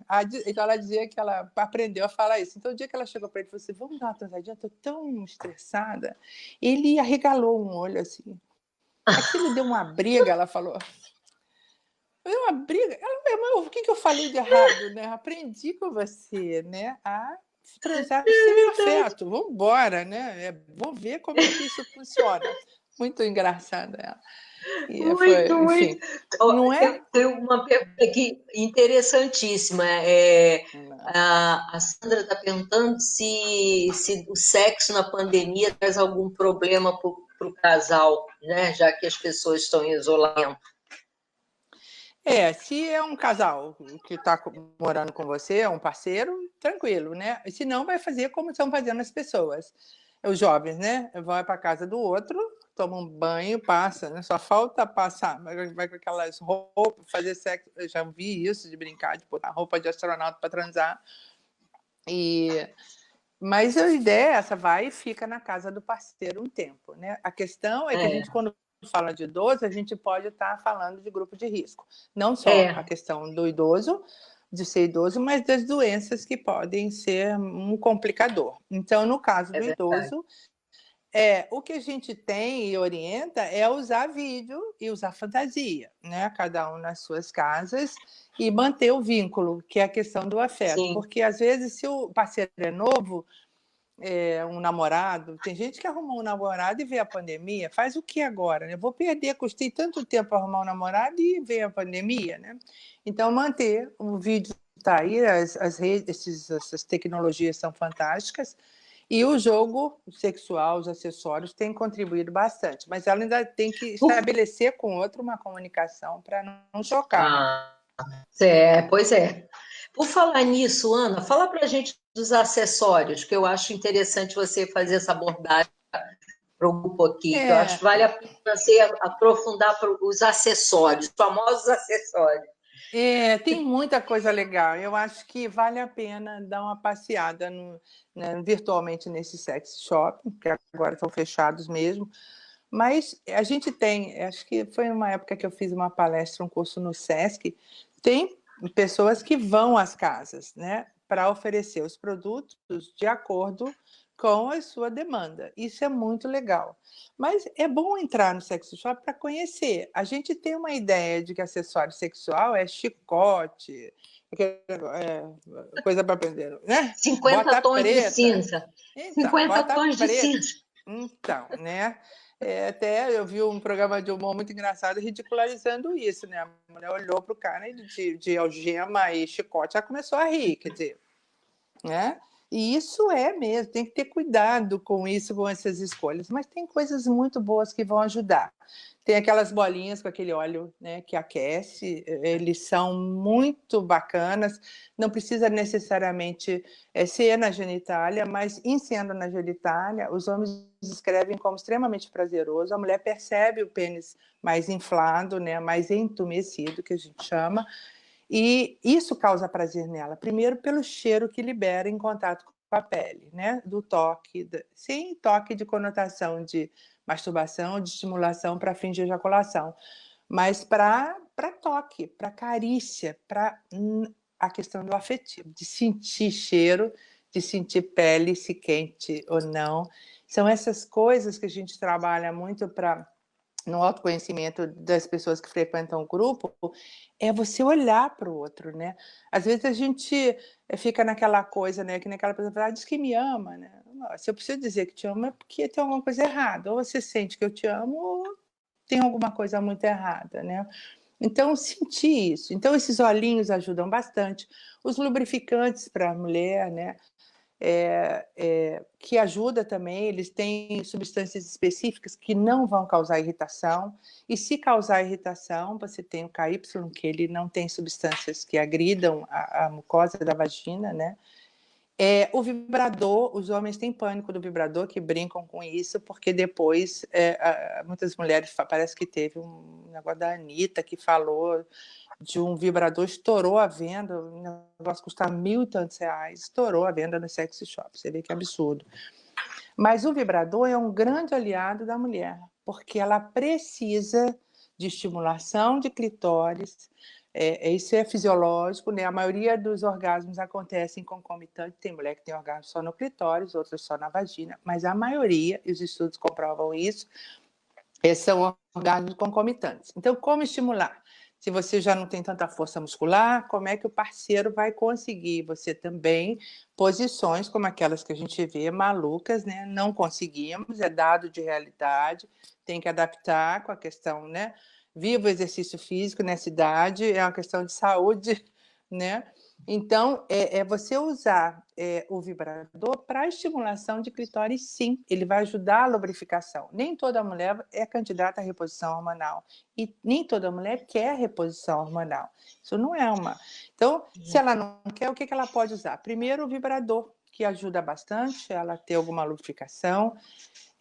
Então, ela dizia que ela aprendeu a falar isso. Então, o dia que ela chegou para ele e falou assim: vamos dar uma transadinha, estou tão estressada. Ele arregalou um olho assim. Aquilo deu uma briga, ela falou. Deu uma briga. Ela, mas o que eu falei de errado, né? Aprendi com você, né? A transar sem afeto. Vamos embora, né? Vou ver como é que isso funciona. Muito engraçada ela. E Muito, foi, muito. enfim, não é? Tem uma pergunta aqui interessantíssima. A Sandra está perguntando se o sexo na pandemia traz algum problema para o casal, né? Já que as pessoas estão em isolamento. Se é um casal que está morando com você, é um parceiro, tranquilo, né? Se não, vai fazer como estão fazendo as pessoas. Os jovens, né? Vão para a casa do outro, tomam um banho, passa, né? Só falta passar, vai com aquelas roupas, fazer sexo. Eu já vi isso de brincar, de botar roupa de astronauta para transar. Mas a ideia é essa, vai e fica na casa do parceiro um tempo, né? A questão é que a gente, quando fala de idoso, a gente pode estar falando de grupo de risco. Não só a questão do idoso, de ser idoso, mas das doenças que podem ser um complicador. Então, no caso do idoso, o que a gente tem e orienta é usar vídeo e usar fantasia, né? Cada um nas suas casas e manter o vínculo, que é a questão do afeto. Sim. Porque, às vezes, se o parceiro é novo, um namorado, tem gente que arrumou um namorado e vê a pandemia, faz o que agora, né? Vou perder, custei tanto tempo para arrumar um namorado e ver a pandemia, né? Então, manter o vídeo está aí, as redes, essas tecnologias são fantásticas, e o jogo sexual, os acessórios, têm contribuído bastante, mas ela ainda tem que estabelecer com o outro uma comunicação para não chocar, né? Pois é. Por falar nisso, Ana, fala para a gente dos acessórios, que eu acho interessante você fazer essa abordagem para o grupo aqui, que eu acho que vale a pena você aprofundar para os acessórios, os famosos acessórios. Tem muita coisa legal. Eu acho que vale a pena dar uma passeada virtualmente nesse sex shop, que agora estão fechados mesmo. Mas a gente tem, acho que foi uma época que eu fiz uma palestra, um curso no SESC, tem pessoas que vão às casas, né, para oferecer os produtos de acordo com a sua demanda. Isso é muito legal. Mas é bom entrar no sex shop para conhecer. A gente tem uma ideia de que acessório sexual é chicote, coisa para aprender, né? 50 Bota tons de preta. cinza. Então, 50 bota tons de preta. cinza. Então, né? Até eu vi um programa de humor muito engraçado ridicularizando isso, né? A mulher olhou para o cara de algema e chicote, ela começou a rir, quer dizer, né? E isso é mesmo, tem que ter cuidado com isso, com essas escolhas. Mas tem coisas muito boas que vão ajudar. Tem aquelas bolinhas com aquele óleo, né, que aquece, eles são muito bacanas. Não precisa necessariamente ser na genitália, mas em sendo na genitália, os homens descrevem como extremamente prazeroso. A mulher percebe o pênis mais inflado, né, mais entumecido, que a gente chama. E isso causa prazer nela, primeiro pelo cheiro que libera em contato com a pele, né? Do toque, sem toque de conotação de masturbação, de estimulação para fins de ejaculação, mas para toque, para carícia, para a questão do afetivo, de sentir cheiro, de sentir pele, se quente ou não. São essas coisas que a gente trabalha muito para no autoconhecimento das pessoas que frequentam o grupo, é você olhar para o outro, né? Às vezes a gente fica naquela coisa, né? Que naquela pessoa fala, diz que me ama, né? Se eu preciso dizer que te amo é porque tem alguma coisa errada. Ou você sente que eu te amo, ou tem alguma coisa muito errada, né? Então, sentir isso. Então, esses olhinhos ajudam bastante. Os lubrificantes para a mulher, né? Que ajuda também, eles têm substâncias específicas que não vão causar irritação, e se causar irritação, você tem o KY, que ele não tem substâncias que agridam a mucosa da vagina, né? O vibrador, os homens têm pânico do vibrador, que brincam com isso, porque depois muitas mulheres, parece que teve um negócio da Anitta que falou de um vibrador, estourou a venda, o negócio custava R$ 1.000 e tantos, estourou a venda no sex shop, você vê que absurdo. Mas o vibrador é um grande aliado da mulher, porque ela precisa de estimulação de clitóris. Isso é fisiológico, né? A maioria dos orgasmos acontecem concomitante. Tem mulher que tem orgasmo só no clitóris, outras só na vagina, mas a maioria, e os estudos comprovam isso, são orgasmos concomitantes. Então, como estimular? Se você já não tem tanta força muscular, como é que o parceiro vai conseguir? Você também, posições como aquelas que a gente vê malucas, né? Não conseguimos, é dado de realidade, tem que adaptar com a questão, né? Viva o exercício físico nessa idade, é uma questão de saúde, né? Então, você usar o vibrador para estimulação de clitóris, sim. Ele vai ajudar a lubrificação. Nem toda mulher é candidata à reposição hormonal. E nem toda mulher quer reposição hormonal. Isso não é uma... Então, se ela não quer, o que ela pode usar? Primeiro, o vibrador, que ajuda bastante ela a ter alguma lubrificação.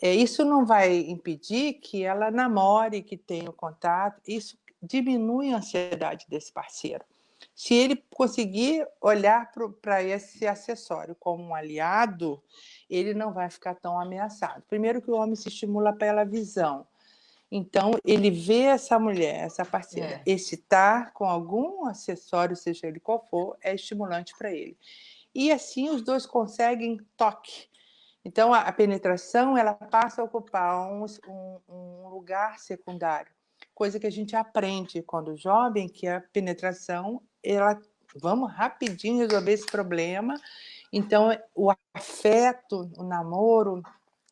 Isso não vai impedir que ela namore, que tenha o contato. Isso diminui a ansiedade desse parceiro. Se ele conseguir olhar para esse acessório como um aliado, ele não vai ficar tão ameaçado. Primeiro que o homem se estimula pela visão. Então, ele vê essa mulher, essa parceira, excitar com algum acessório, seja ele qual for, é estimulante para ele. E assim os dois conseguem toque. Então, a penetração ela passa a ocupar um lugar secundário, coisa que a gente aprende quando jovem, que a penetração, vamos rapidinho resolver esse problema. Então, o afeto, o namoro,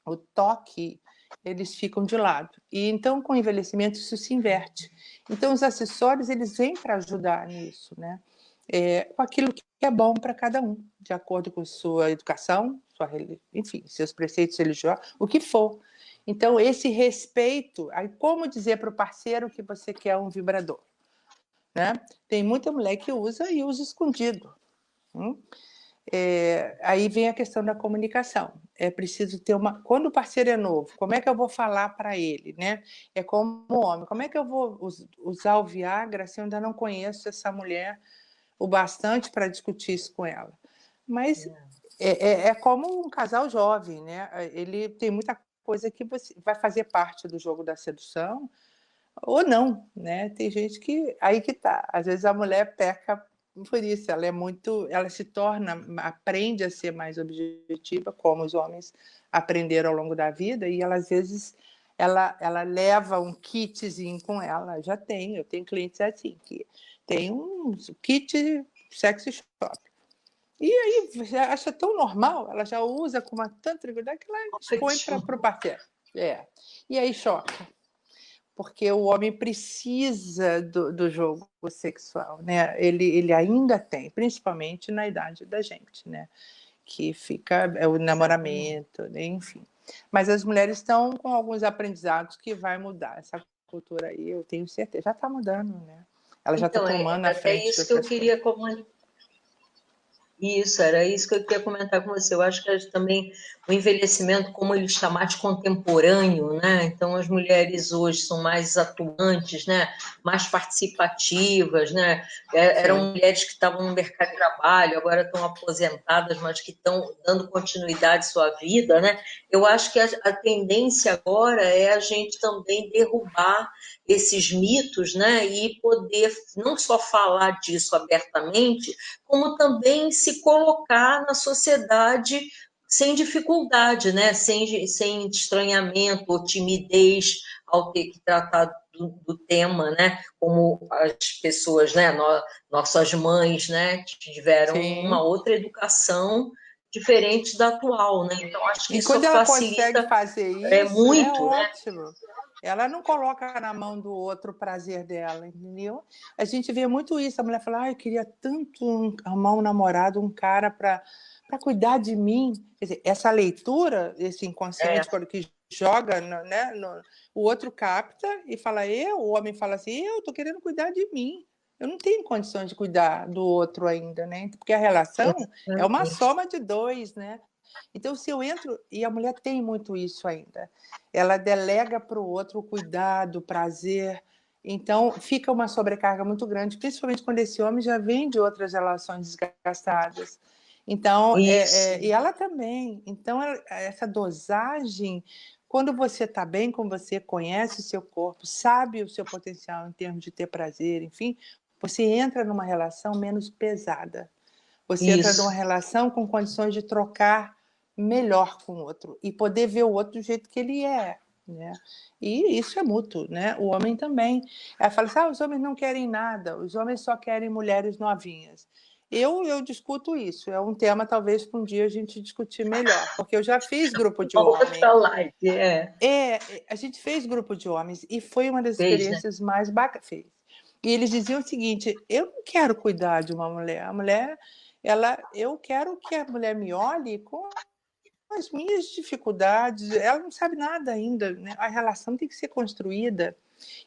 o toque, eles ficam de lado. E então, com o envelhecimento, isso se inverte. Então, os acessórios, eles vêm para ajudar nisso, né? Com aquilo que é bom para cada um, de acordo com sua educação, enfim, seus preceitos religiosos, o que for. Então, esse respeito, aí como dizer para o parceiro que você quer um vibrador? Né? Tem muita mulher que usa e usa escondido. Aí vem a questão da comunicação. É preciso ter uma... Quando o parceiro é novo, como é que eu vou falar para ele? Né? É como homem, como é que eu vou usar o Viagra se eu ainda não conheço essa mulher o bastante para discutir isso com ela? Mas é como um casal jovem, né? Ele tem muita coisa que você vai fazer parte do jogo da sedução ou não, né? Tem gente que aí que tá. Às vezes a mulher peca por isso, ela se torna, aprende a ser mais objetiva, como os homens aprenderam ao longo da vida, e ela às vezes ela leva um kitzinho com ela. Eu tenho clientes assim que tem um kit sexy shop. E aí já acha tão normal, ela já usa com uma tanta tranquilidade que ela expõe para o parceiro. E aí choca, porque o homem precisa do jogo sexual, né? Ele ainda tem, principalmente na idade da gente, né? Que fica o namoramento, né? Enfim. Mas as mulheres estão com alguns aprendizados que vai mudar essa cultura aí, eu tenho certeza. Já está mudando, né? Ela já está tomando a até frente isso que eu dessas coisas. queria comunicar. Isso, era isso que eu queria comentar com você. Eu acho que também o envelhecimento, como ele está mais contemporâneo, né? Então as mulheres hoje são mais atuantes, né? Mais participativas, né? Eram mulheres que estavam no mercado de trabalho, agora estão aposentadas, mas que estão dando continuidade à sua vida, né? Eu acho que a tendência agora é a gente também derrubar esses mitos, né? E poder não só falar disso abertamente, como também se colocar na sociedade sem dificuldade, né? sem estranhamento ou timidez ao ter que tratar do tema, né? Como as pessoas, né? Nossas mães, né? Tiveram uma outra educação diferente da atual, né? Então acho que E isso quando ela consegue facilita fazer isso, é muito, né? ótimo. Ela não coloca na mão do outro o prazer dela, entendeu? A gente vê muito isso. A mulher fala, eu queria tanto arrumar um namorado, um cara para cuidar de mim. Quer dizer, essa leitura, esse inconsciente que joga, né, o outro capta e fala, o homem fala assim, eu estou querendo cuidar de mim. eu não tenho condições de cuidar do outro ainda, né? Porque a relação é uma Exatamente. soma de dois, né? Então, se eu entro, e a mulher tem muito isso ainda, ela delega para o outro o cuidado, o prazer, então fica uma sobrecarga muito grande, principalmente quando esse homem já vem de outras relações desgastadas. Então, Isso, e ela também. Então, essa dosagem, quando você está bem com você, conhece o seu corpo, sabe o seu potencial em termos de ter prazer, enfim, você entra numa relação menos pesada. Você entra numa isso, relação com condições de trocar melhor com o outro e poder ver o outro do jeito que ele é, né? E isso é mútuo, né? O homem também. Ela fala assim, os homens não querem nada, os homens só querem mulheres novinhas. Eu discuto isso, é um tema talvez para um dia a gente discutir melhor, porque eu já fiz grupo de uma homem. outra live, A gente fez grupo de homens e foi uma das fez, né? experiências mais bacanas. E eles diziam o seguinte: eu não quero cuidar de uma mulher. A mulher, eu quero que a mulher me olhe com as minhas dificuldades. Ela não sabe nada ainda, né? A relação tem que ser construída.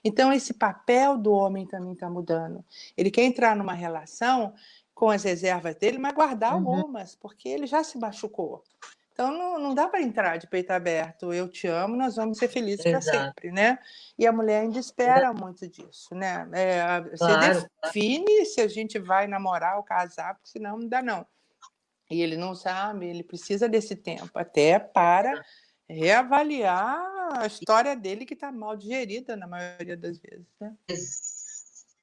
Então, esse papel do homem também está mudando. Ele quer entrar numa relação com as reservas dele, mas guardar Uhum. algumas, porque ele já se machucou. Então, não dá para entrar de peito aberto. Eu te amo, nós vamos ser felizes para Exato, sempre, né? E a mulher ainda espera muito disso, né? Você claro. define se a gente vai namorar ou casar, porque senão não dá, não. E ele não sabe, ele precisa desse tempo até para reavaliar a história dele, que está mal digerida na maioria das vezes, né?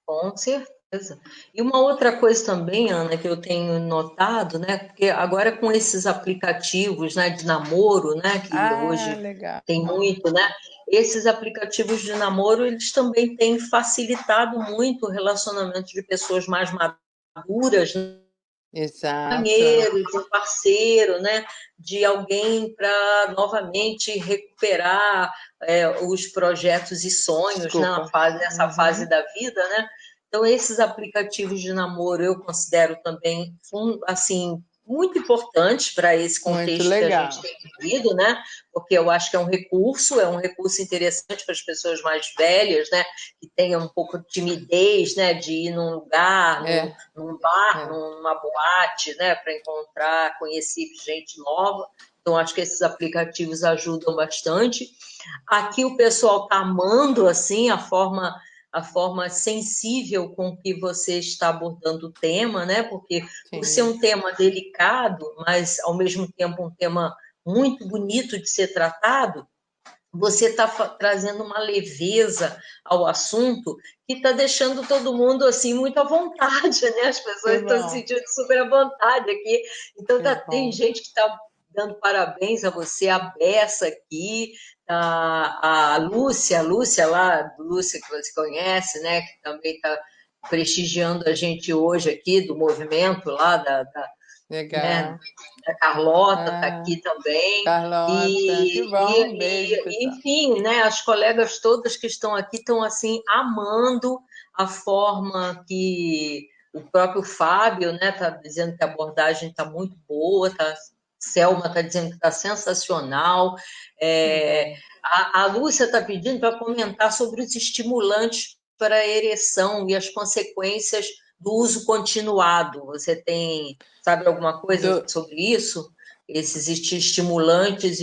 Com certeza. E uma outra coisa também, Ana, que eu tenho notado, né, porque agora com esses aplicativos, né, de namoro, né, que Ah, hoje legal. tem muito, né, esses aplicativos de namoro, eles também têm facilitado muito o relacionamento de pessoas mais maduras, né, Exato. companheiro, de um parceiro, né, de alguém para novamente recuperar os projetos e sonhos, né, Desculpa. nessa fase Uhum. da vida, né? Então esses aplicativos de namoro eu considero também assim muito importantes para esse Muito contexto que a gente legal. tem vivido, né? Porque eu acho que é um recurso interessante para as pessoas mais velhas, né? Que tenham um pouco de timidez, né? De ir num lugar, É, num bar, é. numa boate, né, para encontrar, conhecer gente nova. Então, acho que esses aplicativos ajudam bastante. Aqui o pessoal está amando assim a forma sensível com que você está abordando o tema, né? Porque por ser Sim. um tema delicado, mas ao mesmo tempo um tema muito bonito de ser tratado, você está trazendo uma leveza ao assunto que está deixando todo mundo assim muito à vontade, né? As Que pessoas estão se bom, sentindo super à vontade aqui. Então que tem bom. gente que está dando parabéns a você, a Bessa aqui, a Lúcia lá, Lúcia que você conhece, né? Que também está prestigiando a gente hoje aqui do movimento lá né, Legal. a Carlota está Ah, aqui também, Carlota, que bom. Um beijo, pessoal. enfim, né, as colegas todas que estão aqui estão assim amando a forma que o próprio Fábio né, está dizendo que a abordagem está muito boa, Selma está dizendo que está sensacional. Que É, bom. a Lúcia está pedindo para comentar sobre os estimulantes para a ereção e as consequências do uso continuado. Você sabe alguma coisa Do, sobre isso? Esses estimulantes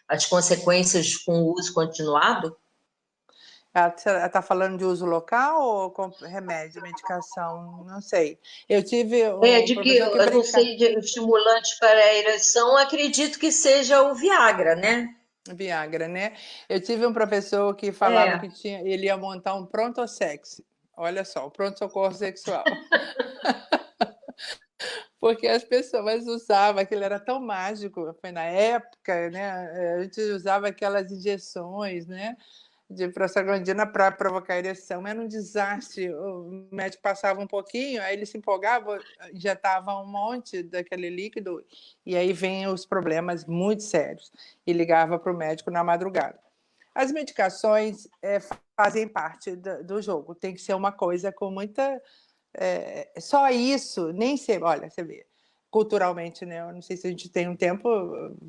as consequências com o uso continuado? ela está falando de uso local ou com remédio, medicação? Não sei. Eu tive um De que professor que eu não brincava. sei de estimulantes para a ereção, acredito que seja o Viagra, né? Viagra, né? Eu tive um professor que falava É, que ele ia montar um pronto-sexo. Olha só, o pronto-socorro sexual. Porque as pessoas usavam, aquilo era tão mágico, foi na época, né? A gente usava aquelas injeções, né? De prostaglandina para provocar ereção. Era um desastre. O médico passava um pouquinho, aí ele se empolgava, injetava um monte daquele líquido, e aí vem os problemas muito sérios. E ligava para o médico na madrugada. As medicações fazem parte do jogo. Tem que ser uma coisa com muita só isso, nem sei. Olha, você vê, culturalmente, né? Eu não sei se a gente tem um tempo,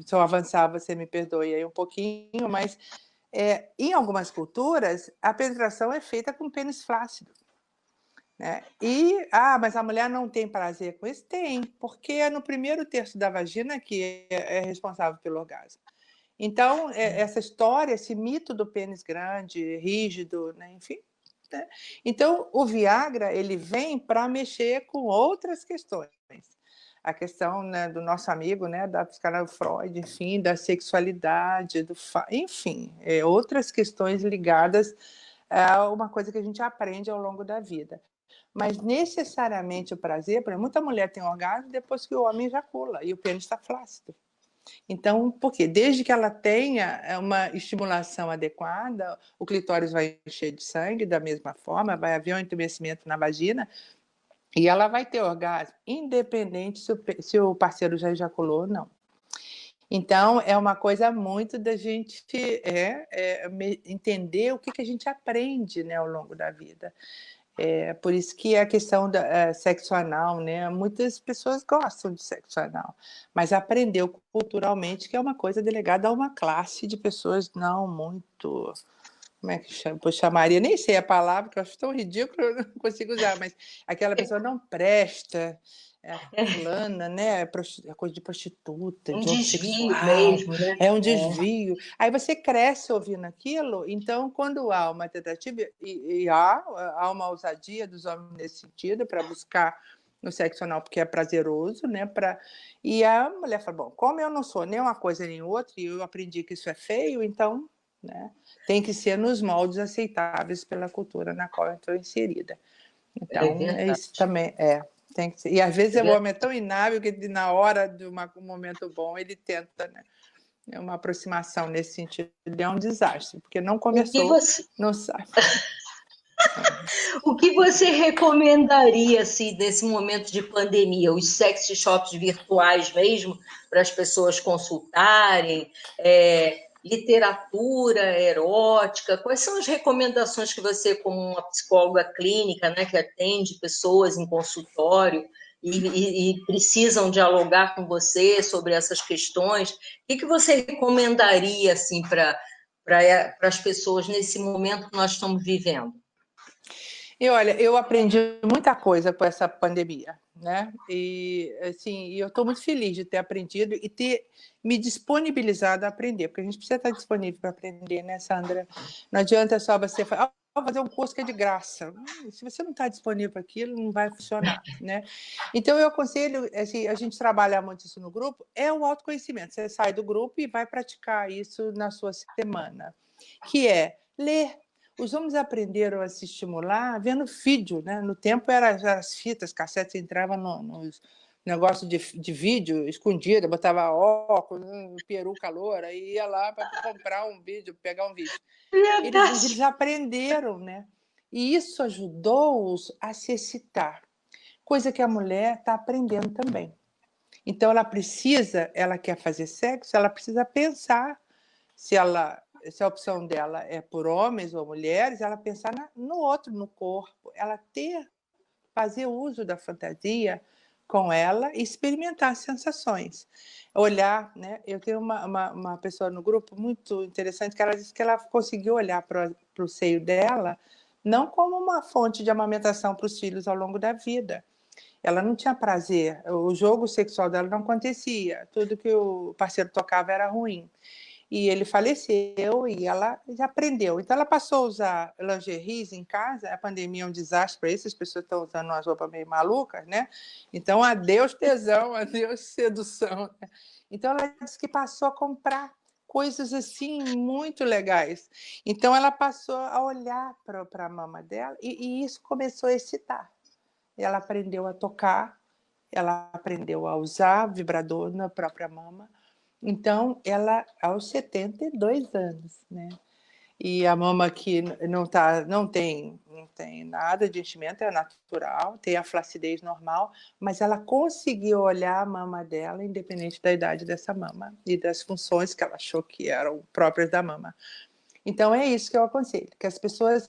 se eu avançar, você me perdoe aí um pouquinho, mas em algumas culturas, a penetração é feita com pênis flácido. né? Mas a mulher não tem prazer com isso? Tem, porque é no primeiro terço da vagina que é responsável pelo orgasmo. Então, essa história, esse mito do pênis grande, rígido, né? Enfim. Né? Então, o Viagra ele vem para mexer com outras questões. A questão, né, do nosso amigo, né, da psicanálise Freud, enfim, da sexualidade, enfim, outras questões ligadas a uma coisa que a gente aprende ao longo da vida. Mas necessariamente o prazer, por exemplo, muita mulher tem orgasmo depois que o homem ejacula e o pênis está flácido. Então, por quê? Desde que ela tenha uma estimulação adequada, o clitóris vai encher de sangue da mesma forma, vai haver um entumecimento na vagina e ela vai ter orgasmo, independente se o parceiro já ejaculou ou não. Então, é uma coisa muito da gente entender o que a gente aprende, né, ao longo da vida. Por isso que a questão da sexo anal, né? Muitas pessoas gostam de sexo anal, mas aprendeu culturalmente que é uma coisa delegada a uma classe de pessoas não muito... Como é que chama? Eu chamaria, nem sei a palavra, que eu acho tão ridículo, eu não consigo usar, mas aquela pessoa não presta, fulana, né? É coisa de prostituta, Um de desvio homossexual, mesmo, né? é um desvio. Aí você cresce ouvindo aquilo, então quando há uma tentativa, e há uma ousadia dos homens nesse sentido, para buscar no sexo anal, porque é prazeroso, né? E a mulher fala, bom, como eu não sou nem uma coisa nem outra, e eu aprendi que isso é feio, então... Né? Tem que ser nos moldes aceitáveis pela cultura na qual eu estou inserida. É Então, verdade. isso também tem que ser. E às vezes É o verdade. homem é tão inábil que na hora de um momento bom ele tenta, né? É uma aproximação nesse sentido, é um desastre, porque não O que começou, você, não sabe. o que você recomendaria assim, nesse momento de pandemia? Os sex shops virtuais mesmo, para as pessoas consultarem? Literatura erótica? Quais são as recomendações que você, como uma psicóloga clínica, né, que atende pessoas em consultório e precisam dialogar com você sobre essas questões, o que você recomendaria assim, para as pessoas nesse momento que nós estamos vivendo? E olha, eu aprendi muita coisa com essa pandemia, né? E assim, eu estou muito feliz de ter aprendido e ter me disponibilizado a aprender, porque a gente precisa estar disponível para aprender, né, Sandra? Não adianta só você fazer um curso que é de graça. Se você não está disponível para aquilo, não vai funcionar, né? Então eu aconselho, assim, a gente trabalha muito isso no grupo, é o autoconhecimento. Você sai do grupo e vai praticar isso na sua semana, que é ler. Os homens aprenderam a se estimular vendo vídeo, né? No tempo eram as fitas, cassetes, entrava nos negócio de vídeo escondida, botava óculos, peruca loura, e ia lá para comprar um vídeo, pegar um vídeo. Eles Verdade. aprenderam, né? E isso ajudou-os a se excitar, coisa que a mulher está aprendendo também. Então ela quer fazer sexo, ela precisa pensar se a opção dela é por homens ou mulheres, ela pensar no outro, no corpo, ela fazer uso da fantasia com ela e experimentar sensações. Olhar, né? Eu tenho uma pessoa no grupo muito interessante que ela disse que ela conseguiu olhar para o seio dela não como uma fonte de amamentação para os filhos ao longo da vida. Ela não tinha prazer, o jogo sexual dela não acontecia, tudo que o parceiro tocava era ruim. E ele faleceu e ela já aprendeu. Então, ela passou a usar lingeries em casa. A pandemia é um desastre para isso, as pessoas estão usando umas roupas meio malucas, né? Então, adeus tesão, adeus sedução. Então, ela disse que passou a comprar coisas assim muito legais. Então, ela passou a olhar para a mama dela e isso começou a excitar. Ela aprendeu a tocar, ela aprendeu a usar vibrador na própria mama. Então, ela, aos 72 anos, né? E a mama que não tem nada de enchimento, é natural, tem a flacidez normal, mas ela conseguiu olhar a mama dela, independente da idade dessa mama e das funções que ela achou que eram próprias da mama. Então, é isso que eu aconselho, que as pessoas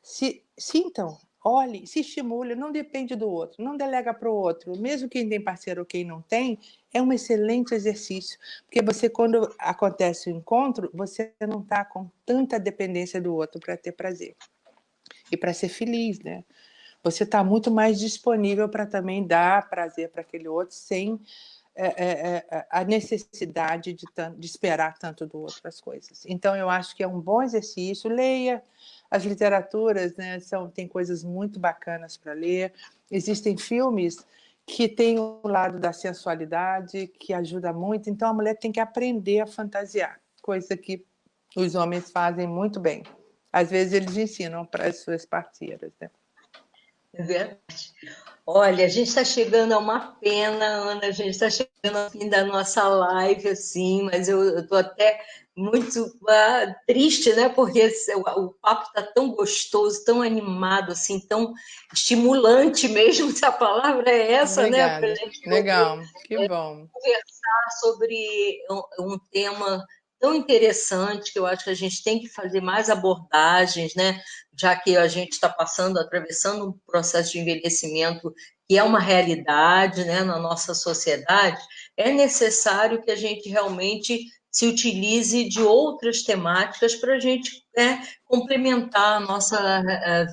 se sintam, olhem, se estimulem, não depende do outro, não delega para o outro, mesmo quem tem parceiro ou quem não tem, é um excelente exercício, porque você, quando acontece o encontro, você não está com tanta dependência do outro para ter prazer e para ser feliz, né? você está muito mais disponível para também dar prazer para aquele outro, sem a necessidade de esperar tanto do outro as coisas. Então, eu acho que é um bom exercício. Leia as literaturas, né? Tem coisas muito bacanas para ler. Existem filmes que têm o lado da sensualidade, que ajuda muito. Então, a mulher tem que aprender a fantasiar, coisa que os homens fazem muito bem. Às vezes, eles ensinam para as suas parceiras, né? É verdade. Olha, a gente está chegando a uma pena, Ana, a gente está chegando ao fim da nossa live, assim, mas eu estou até muito triste, né? Porque o papo está tão gostoso, tão animado, assim, tão estimulante mesmo, se a palavra é essa, né? Para a Obrigada. gente poder Legal, que bom. conversar sobre um tema tão interessante que eu acho que a gente tem que fazer mais abordagens, né? Já que a gente está atravessando um processo de envelhecimento que é uma realidade, né, na nossa sociedade, é necessário que a gente realmente se utilize de outras temáticas para a gente, né, complementar a nossa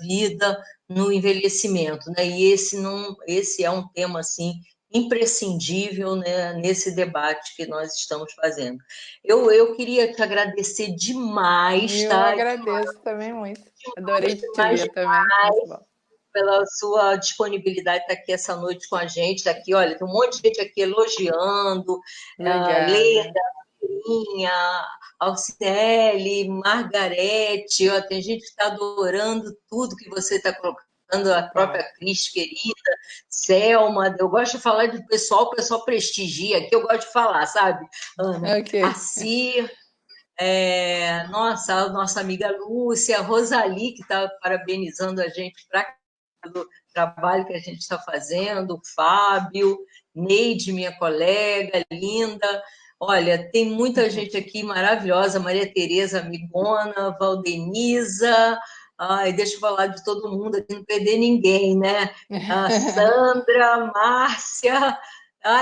vida no envelhecimento, né? E esse é um tema assim imprescindível, né, nesse debate que nós estamos fazendo. Eu queria te agradecer demais, Eu tá? agradeço também muito. Adorei te Demais, ver também. Muito bom. pela sua disponibilidade de estar aqui essa noite com a gente. Tá aqui, olha, tem um monte de gente aqui elogiando, Obrigada. Leida, Minha, Alcinelli, Margarete, ó, tem gente que está adorando tudo que você está colocando, a Opa. própria Cris, querida, Selma, eu gosto de falar de pessoal, o pessoal prestigia, aqui eu gosto de falar, sabe, Ana? Ok. A Cir, nossa, a nossa amiga Lúcia, a Rosali, que está parabenizando a gente pelo trabalho que a gente está fazendo, o Fábio, Neide, minha colega, linda. Olha, tem muita gente aqui maravilhosa, Maria Tereza Amigona, Valdeniza, ai, deixa eu falar de todo mundo aqui, não perder ninguém, né? A Sandra, Márcia,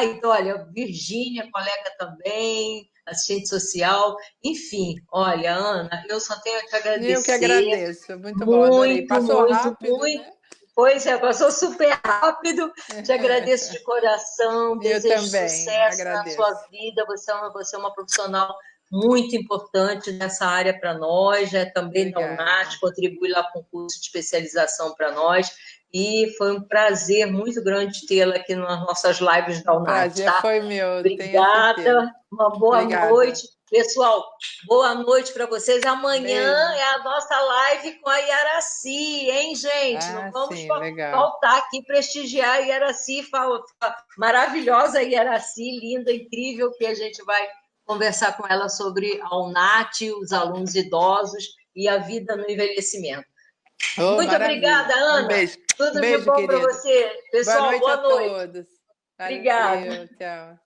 então, olha, Virgínia, colega também, assistente social, enfim, olha, Ana, eu só tenho a te Eu que agradecer agradeço. Muito bom, adorei. muito, Passou muito, rápido, muito. né? Pois é, passou super rápido. Te agradeço de coração, Eu desejo também sucesso na sua agradeço. vida. Você é uma profissional muito importante nessa área para nós, né? Também da Obrigada. UNAT, contribui lá com o curso de especialização para nós. E foi um prazer muito grande tê-la aqui nas nossas lives da O UNAT, prazer tá? foi meu, tenha certeza. Obrigada, uma boa Obrigada. noite. Pessoal, boa noite para vocês. Amanhã Beijo. é a nossa live com a Yaraci, hein, gente? Não Ah, vamos sim, legal. faltar aqui prestigiar a Yaraci, maravilhosa Yaraci, linda, incrível, que a gente vai conversar com ela sobre a UNAT, os alunos idosos e a vida no envelhecimento. Oh, Muito maravilha. obrigada, Um Ana. beijo. Um Tudo de beijo, bom para querida. você. Boa Pessoal, noite a boa noite. todos. Obrigada. Valeu, tchau.